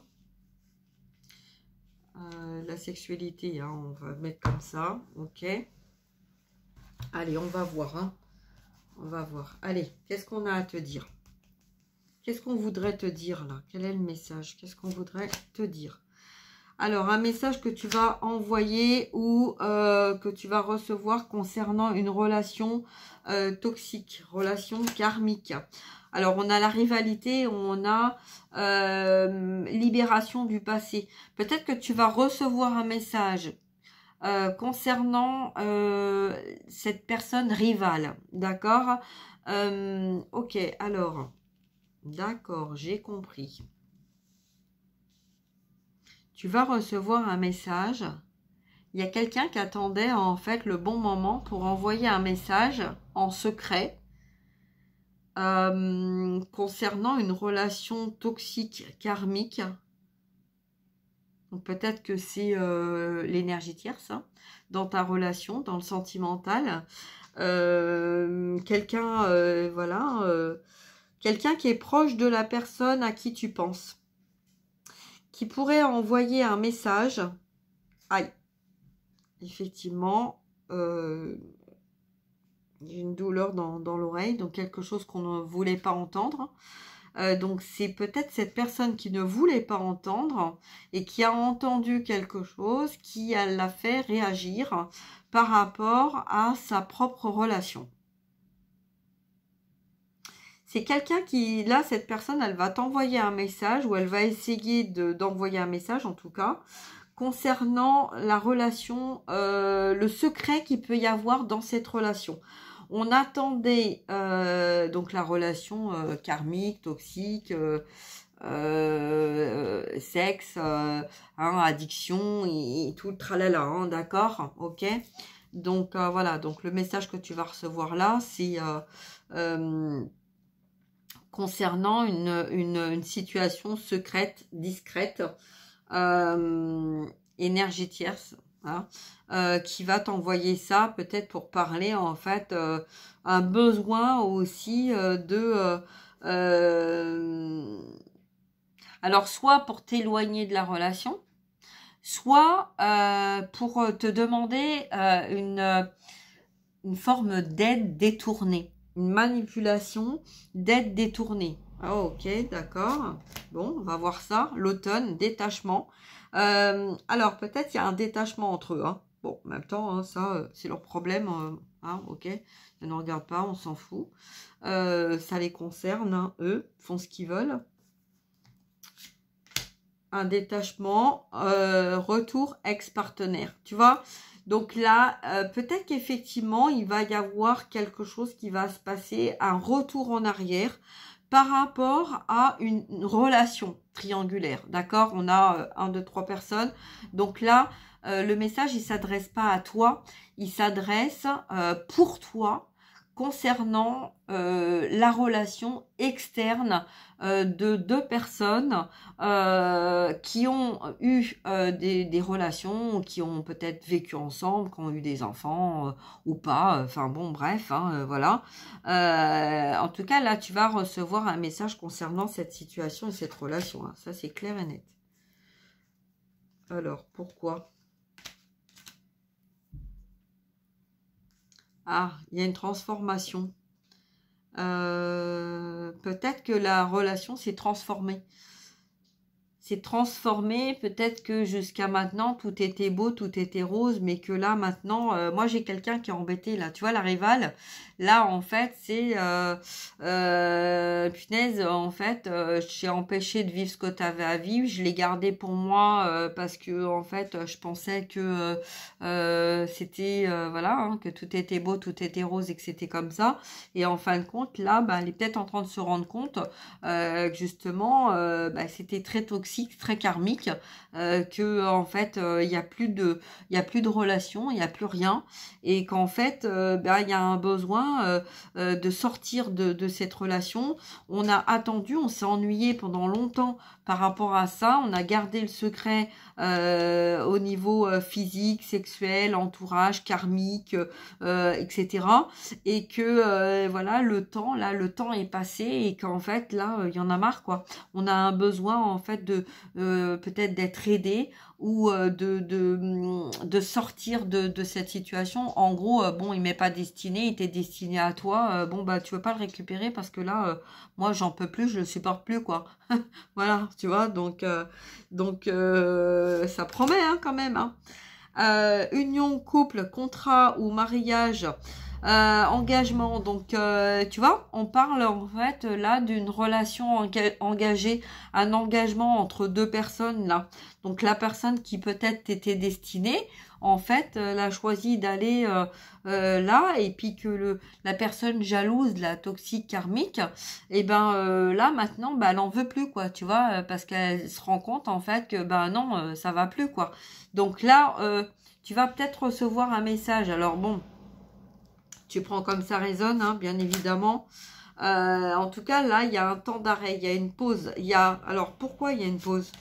La sexualité, hein, on va mettre comme ça. Ok. Allez, on va voir, hein. On va voir. Allez, qu'est-ce qu'on a à te dire? Qu'est-ce qu'on voudrait te dire là? Quel est le message? Qu'est-ce qu'on voudrait te dire? Alors, un message que tu vas envoyer ou que tu vas recevoir concernant une relation toxique, relation karmique. Alors, on a la rivalité, on a libération du passé. Peut-être que tu vas recevoir un message concernant cette personne rivale, d'accord? Ok, alors, d'accord, j'ai compris. Tu vas recevoir un message. Il y a quelqu'un qui attendait en fait le bon moment pour envoyer un message en secret concernant une relation toxique karmique. Peut-être que c'est l'énergie tierce hein, dans ta relation, dans le sentimental. Quelqu'un, voilà, quelqu'un qui est proche de la personne à qui tu penses, qui pourrait envoyer un message. Aïe, effectivement, j'ai une douleur dans l'oreille, donc quelque chose qu'on ne voulait pas entendre. Donc c'est peut-être cette personne qui ne voulait pas entendre et qui a entendu quelque chose qui l'a fait réagir par rapport à sa propre relation. C'est quelqu'un qui, là, cette personne, elle va t'envoyer un message ou elle va essayer d'envoyer un message en tout cas, concernant la relation, le secret qu'il peut y avoir dans cette relation. On attendait donc la relation karmique, toxique, sexe, hein, addiction et tout le tralala, hein, d'accord, ok. Donc voilà, donc le message que tu vas recevoir là, c'est concernant une situation secrète, discrète, énergie tierce, hein, qui va t'envoyer ça peut-être pour parler en fait un besoin aussi alors soit pour t'éloigner de la relation, soit pour te demander une forme d'aide détournée, une manipulation d'aide détournée. Oh, ok, d'accord. Bon, on va voir ça. L'automne, détachement. Alors, peut-être il y a un détachement entre eux. Hein. Bon, en même temps, hein, ça, c'est leur problème. Hein, ok, ça ne regarde pas, on s'en fout. Ça les concerne, hein, eux, font ce qu'ils veulent. Un détachement, retour ex-partenaire. Tu vois ? Donc là, peut-être qu'effectivement, il va y avoir quelque chose qui va se passer, un retour en arrière par rapport à une relation triangulaire. D'accord? On a 1, 2, 3 personnes. Donc là, le message, il ne s'adresse pas à toi. Il s'adresse pour toi concernant la relation externe de 2 personnes qui ont eu des relations, qui ont peut-être vécu ensemble, qui ont eu des enfants ou pas, enfin bon bref, hein, voilà. En tout cas là tu vas recevoir un message concernant cette situation et cette relation, hein. Ça c'est clair et net. Alors pourquoi? Ah, il y a une transformation. Peut-être que la relation s'est transformée. C'est transformé, peut-être que jusqu'à maintenant tout était beau, tout était rose, mais que là maintenant, moi j'ai quelqu'un qui est embêté là, tu vois la rivale, là en fait c'est punaise, en fait j'ai empêché de vivre ce que tu avais à vivre, je l'ai gardé pour moi parce que en fait je pensais que c'était voilà, hein, que tout était beau, tout était rose et que c'était comme ça, et en fin de compte là bah, elle est peut-être en train de se rendre compte que justement bah, c'était très toxique, très karmique, que en fait il y a plus de relation, il n'y a plus rien, et qu'en fait ben, il y a un besoin de sortir de cette relation. On a attendu, on s'est ennuyé pendant longtemps par rapport à ça, on a gardé le secret au niveau physique, sexuel, entourage, karmique, etc. Et que voilà, le temps est passé et qu'en fait là il y en a marre quoi. On a un besoin en fait de peut-être d'être aidé ou de sortir de cette situation. En gros, bon, il m'est pas destiné, il était destiné à toi. Bon, bah, tu veux pas le récupérer parce que là, moi, j'en peux plus, je le supporte plus, quoi. Voilà, tu vois, ça promet hein, quand même. Hein. Union, couple, contrat ou mariage, engagement. Donc, tu vois, on parle en fait là d'une relation engagée, un engagement entre deux personnes là. Donc, la personne qui peut-être t'était destinée, en fait, elle a choisi d'aller là, et puis que la personne jalouse, la toxique karmique, et ben là maintenant, bah, elle en veut plus quoi, tu vois, parce qu'elle se rend compte en fait que ben non, ça va plus quoi. Donc là, tu vas peut-être recevoir un message. Alors bon, tu prends comme ça résonne, hein, bien évidemment. En tout cas, là, il y a un temps d'arrêt, il y a une pause. Alors, pourquoi il y a une pause?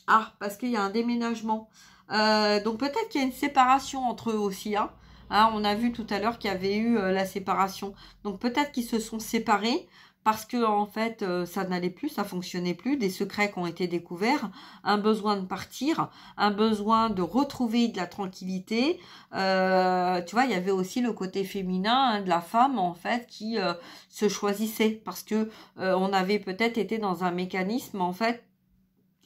Ah, parce qu'il y a un déménagement. Donc, peut-être qu'il y a une séparation entre eux aussi. Hein. On a vu tout à l'heure qu'il y avait eu la séparation. Donc, peut-être qu'ils se sont séparés parce que en fait, ça n'allait plus, ça fonctionnait plus. Des secrets qui ont été découverts, un besoin de partir, un besoin de retrouver de la tranquillité. Tu vois, il y avait aussi le côté féminin hein, de la femme en fait qui se choisissait parce que on avait peut-être été dans un mécanisme en fait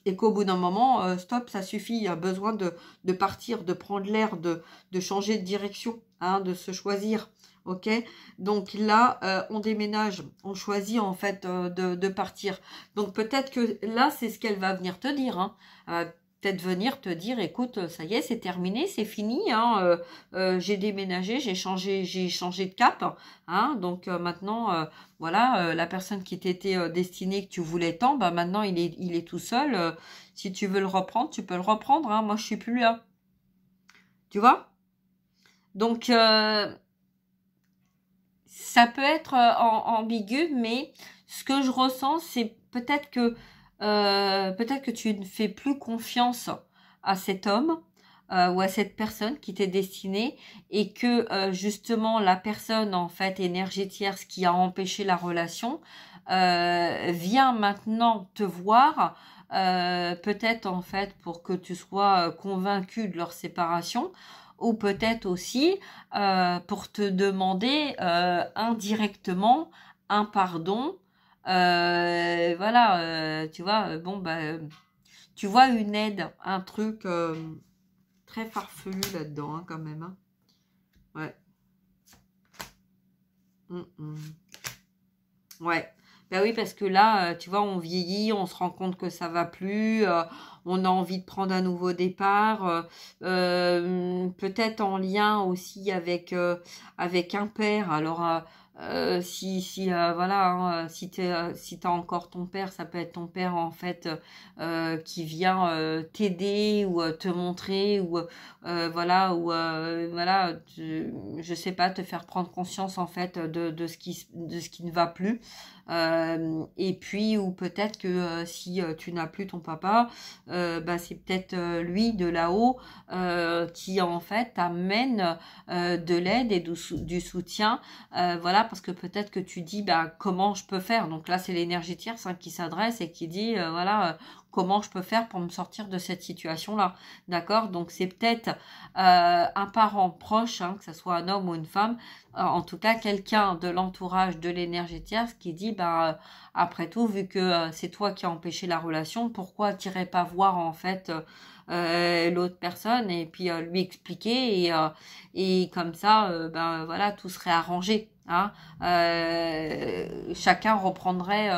et qu'au bout d'un moment, stop, ça suffit, il y a besoin de partir, de prendre l'air, de changer de direction, hein, de se choisir, ok? Donc là, on déménage, on choisit en fait de partir. Donc peut-être que là, c'est ce qu'elle va venir te dire, hein. Peut-être venir te dire, écoute, ça y est, c'est terminé, c'est fini, hein, j'ai déménagé, j'ai changé de cap, hein, donc maintenant, voilà, la personne qui t'était destinée, que tu voulais tant, bah maintenant il est tout seul, si tu veux le reprendre, tu peux le reprendre, hein, moi je suis plus là, tu vois, donc ça peut être ambigu, mais ce que je ressens, c'est peut-être que tu ne fais plus confiance à cet homme ou à cette personne qui t'est destinée et que justement la personne en fait énergétière, ce qui a empêché la relation, vient maintenant te voir. Peut-être en fait pour que tu sois convaincu de leur séparation ou peut-être aussi pour te demander indirectement un pardon. Voilà, tu vois, bon, bah, tu vois une aide, un truc très farfelu là-dedans, hein, quand même. Hein. Ouais. Ouais. Ben oui, parce que là, tu vois, on vieillit, on se rend compte que ça va plus, on a envie de prendre un nouveau départ, peut-être en lien aussi avec un père. Alors, voilà, hein, si t'as encore ton père, ça peut être ton père en fait qui vient t'aider ou te montrer ou voilà ou voilà, je sais pas, te faire prendre conscience en fait de ce qui ne va plus. Et puis ou peut-être que si tu n'as plus ton papa, bah, c'est peut-être lui de là-haut qui en fait t'amène de l'aide et du soutien, voilà, parce que peut-être que tu dis bah comment je peux faire. Donc là c'est l'énergie tierce hein, qui s'adresse et qui dit voilà comment je peux faire pour me sortir de cette situation-là, d'accord? Donc c'est peut-être un parent proche, hein, que ce soit un homme ou une femme, en tout cas quelqu'un de l'entourage de l'énergie tierce qui dit, bah, après tout, vu que c'est toi qui as empêché la relation, pourquoi t'irais pas voir en fait l'autre personne et puis lui expliquer et comme ça, ben voilà, tout serait arrangé. Hein, chacun reprendrait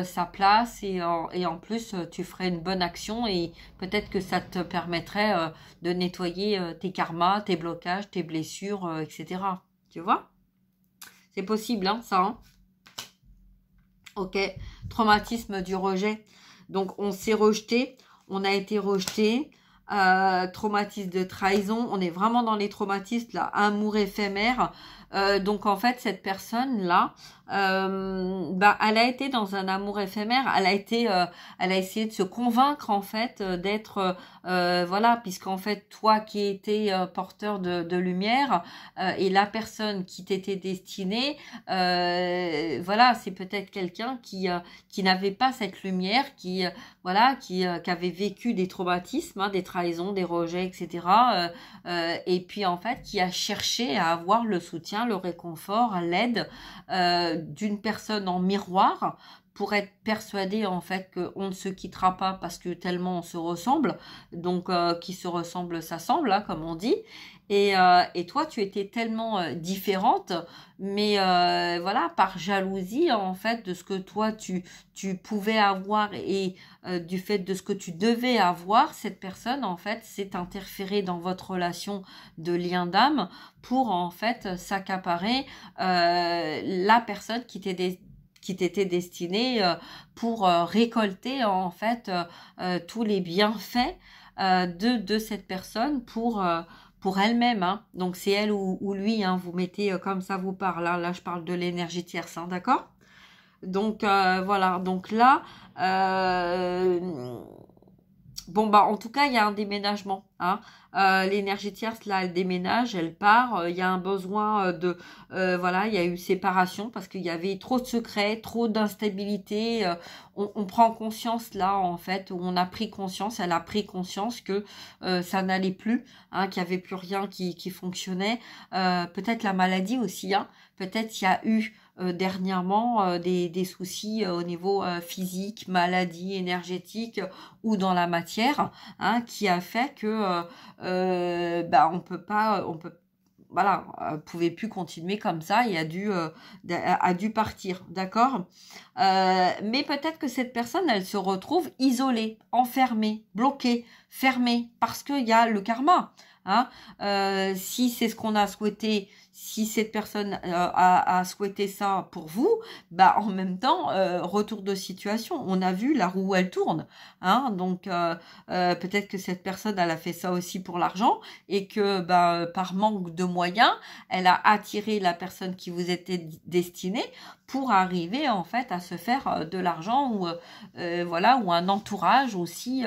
sa place et en plus tu ferais une bonne action et peut-être que ça te permettrait de nettoyer tes karmas, tes blocages, tes blessures, etc. Tu vois? C'est possible, hein, ça. Hein, ok. Traumatisme du rejet. Donc, on s'est rejeté. On a été rejeté. Traumatisme de trahison. On est vraiment dans les traumatismes, là. Amour éphémère. Donc, en fait, cette personne-là, bah, elle a été dans un amour éphémère. Elle a essayé de se convaincre, en fait, d'être... voilà, puisqu'en fait, toi qui étais porteur de lumière et la personne qui t'était destinée, voilà, c'est peut-être quelqu'un qui n'avait pas cette lumière, qui avait vécu des traumatismes, hein, des trahisons, des rejets, etc. Et puis en fait, qui a cherché à avoir le soutien, le réconfort, l'aide d'une personne en miroir pour être persuadé en fait qu'on ne se quittera pas parce que tellement on se ressemble. Donc qui se ressemble s'assemble, hein, comme on dit. Et toi, tu étais tellement différente, mais voilà, par jalousie en fait de ce que toi tu pouvais avoir et du fait de ce que tu devais avoir, cette personne en fait s'est interférée dans votre relation de lien d'âme pour en fait s'accaparer la personne qui t'était destinée pour récolter en fait tous les bienfaits de cette personne pour elle-même, hein. Donc c'est elle ou lui, hein, vous mettez comme ça vous parle, hein. Là je parle de l'énergie tierce, hein, d'accord? Donc voilà, donc là, bon bah en tout cas il y a un déménagement, hein. L'énergie tierce là elle déménage, elle part. Il y a un besoin voilà, il y a eu séparation parce qu'il y avait trop de secrets, trop d'instabilité. On prend conscience là en fait, on a pris conscience, elle a pris conscience que ça n'allait plus, hein, qu'il y avait plus rien qui fonctionnait. Peut-être la maladie aussi, hein. Peut-être il y a eu dernièrement des soucis au niveau physique, maladie, énergétique ou dans la matière, hein, qui a fait que bah on peut voilà, pouvait plus continuer comme ça et a dû partir, d'accord. Mais peut-être que cette personne, elle se retrouve isolée, enfermée, bloquée, fermée, parce qu'il y a le karma, hein. Si c'est ce qu'on a souhaité, si cette personne a souhaité ça pour vous, bah en même temps, retour de situation, on a vu la roue elle tourne, hein. Donc peut-être que cette personne elle a fait ça aussi pour l'argent et que bah, par manque de moyens, elle a attiré la personne qui vous était destinée pour arriver en fait à se faire de l'argent ou voilà, ou un entourage aussi,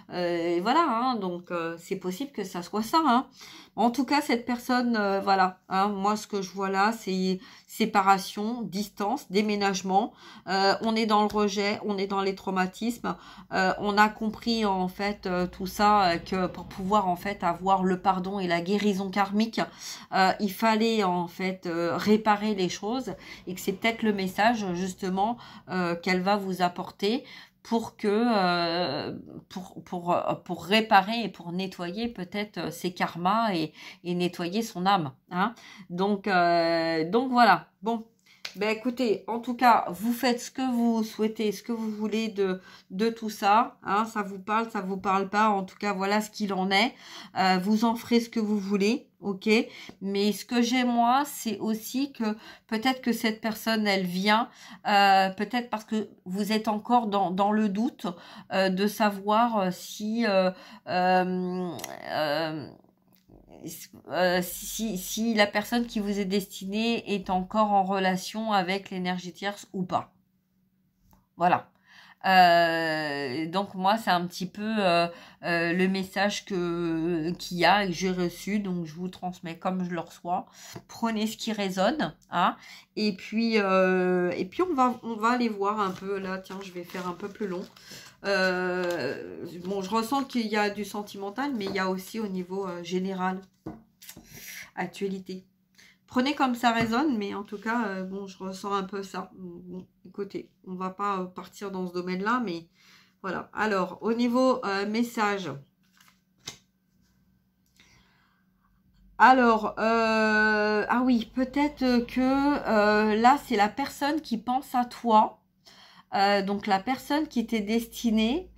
voilà, hein. Donc c'est possible que ça soit ça, hein. En tout cas, cette personne, voilà, hein, moi ce que je vois là, c'est séparation, distance, déménagement. On est dans le rejet, on est dans les traumatismes. On a compris en fait tout ça, que pour pouvoir en fait avoir le pardon et la guérison karmique, il fallait en fait réparer les choses et que c'est peut-être le message justement qu'elle va vous apporter pour que pour réparer et pour nettoyer peut-être ses karmas et nettoyer son âme, hein. Donc voilà. Bon, ben écoutez, en tout cas, vous faites ce que vous souhaitez, ce que vous voulez de tout ça, hein. Ça vous parle pas. En tout cas, voilà ce qu'il en est. Vous en ferez ce que vous voulez, ok. Mais ce que j'ai moi, c'est aussi que peut-être que cette personne, elle vient, peut-être parce que vous êtes encore dans le doute de savoir si si la personne qui vous est destinée est encore en relation avec l'énergie tierce ou pas. Voilà. Donc moi c'est un petit peu le message qu'il y a et que j'ai reçu, donc je vous transmets comme je le reçois. Prenez ce qui résonne, hein. Et puis on va aller voir un peu là. Tiens, je vais faire un peu plus long. Bon, je ressens qu'il y a du sentimental, mais il y a aussi au niveau général, actualité. Prenez comme ça résonne, mais en tout cas, bon, je ressens un peu ça. Bon, écoutez, on va pas partir dans ce domaine-là, mais voilà. Alors, au niveau message. Alors, ah oui, peut-être que là, c'est la personne qui pense à toi. Donc, la personne qui t'est destinée.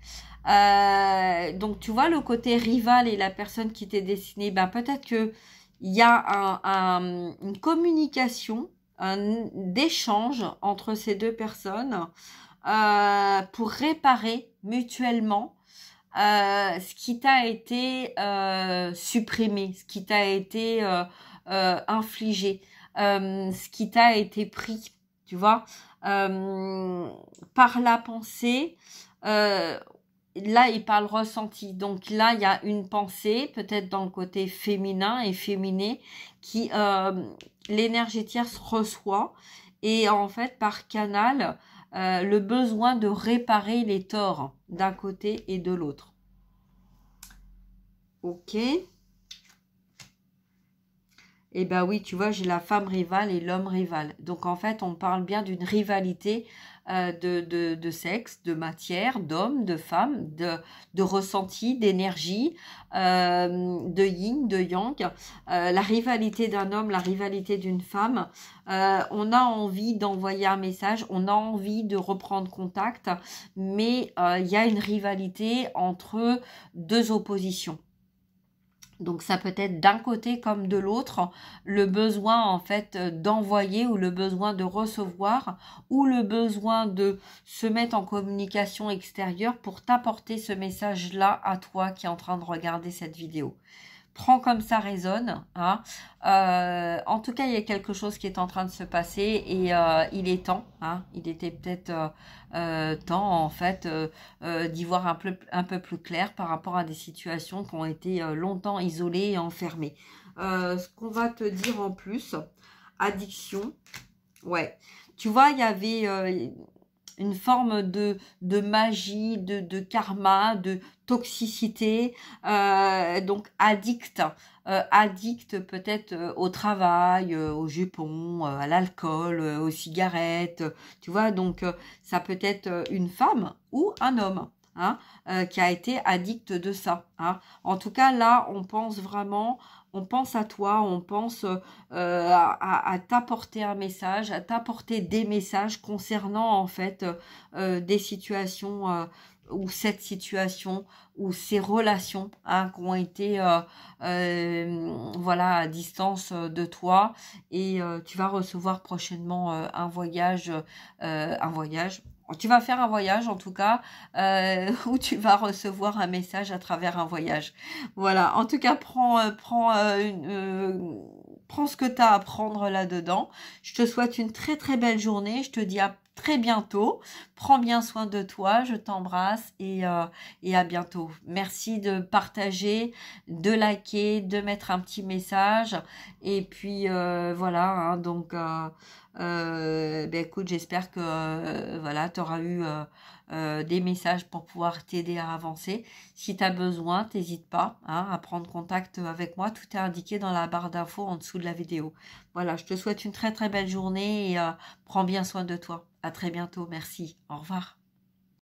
Donc, tu vois, le côté rival et la personne qui t'est destinée, ben, peut-être que il y a une communication, un échange entre ces deux personnes pour réparer mutuellement ce qui t'a été supprimé, ce qui t'a été infligé, ce qui t'a été pris, tu vois, par la pensée. Là, il parle ressenti. Donc là, il y a une pensée, peut-être dans le côté féminin et féminé, qui l'énergie tierce reçoit. Et en fait, par canal, le besoin de réparer les torts d'un côté et de l'autre. Ok. Et ben oui, tu vois, j'ai la femme rivale et l'homme rival. Donc en fait, on parle bien d'une rivalité de sexe, de matière, d'homme, de femme, de ressenti, d'énergie, de yin, de yang, la rivalité d'un homme, la rivalité d'une femme. On a envie d'envoyer un message, on a envie de reprendre contact, mais il y a une rivalité entre deux oppositions. Donc ça peut être d'un côté comme de l'autre, le besoin en fait d'envoyer ou le besoin de recevoir ou le besoin de se mettre en communication extérieure pour t'apporter ce message-là à toi qui est en train de regarder cette vidéo. Prends comme ça résonne. Hein. En tout cas, il y a quelque chose qui est en train de se passer et il est temps. Hein. Il était peut-être temps en fait d'y voir un peu plus clair par rapport à des situations qui ont été longtemps isolées et enfermées. Ce qu'on va te dire en plus, addiction. Ouais. Tu vois, il y avait une forme de magie, de karma, de toxicité, donc addict, addict peut-être au travail, au jupon, à l'alcool, aux cigarettes, tu vois, donc ça peut être une femme ou un homme. Hein, qui a été addict de ça. Hein. En tout cas, là, on pense vraiment, on pense à toi, on pense à t'apporter un message, à t'apporter des messages concernant en fait des situations ou cette situation ou ces relations hein, qui ont été voilà à distance de toi et tu vas recevoir prochainement un voyage. Tu vas faire un voyage en tout cas où tu vas recevoir un message à travers un voyage. Voilà, en tout cas, prends ce que tu as à prendre là-dedans. Je te souhaite une très très belle journée. Je te dis à très bientôt. Prends bien soin de toi. Je t'embrasse et à bientôt. Merci de partager, de liker, de mettre un petit message. Et puis voilà, hein, donc ben écoute, j'espère que voilà, tu auras eu des messages pour pouvoir t'aider à avancer. Si tu as besoin, t'hésites pas hein, à prendre contact avec moi. Tout est indiqué dans la barre d'infos en dessous de la vidéo. Voilà, je te souhaite une très très belle journée et prends bien soin de toi. À très bientôt. Merci. Au revoir.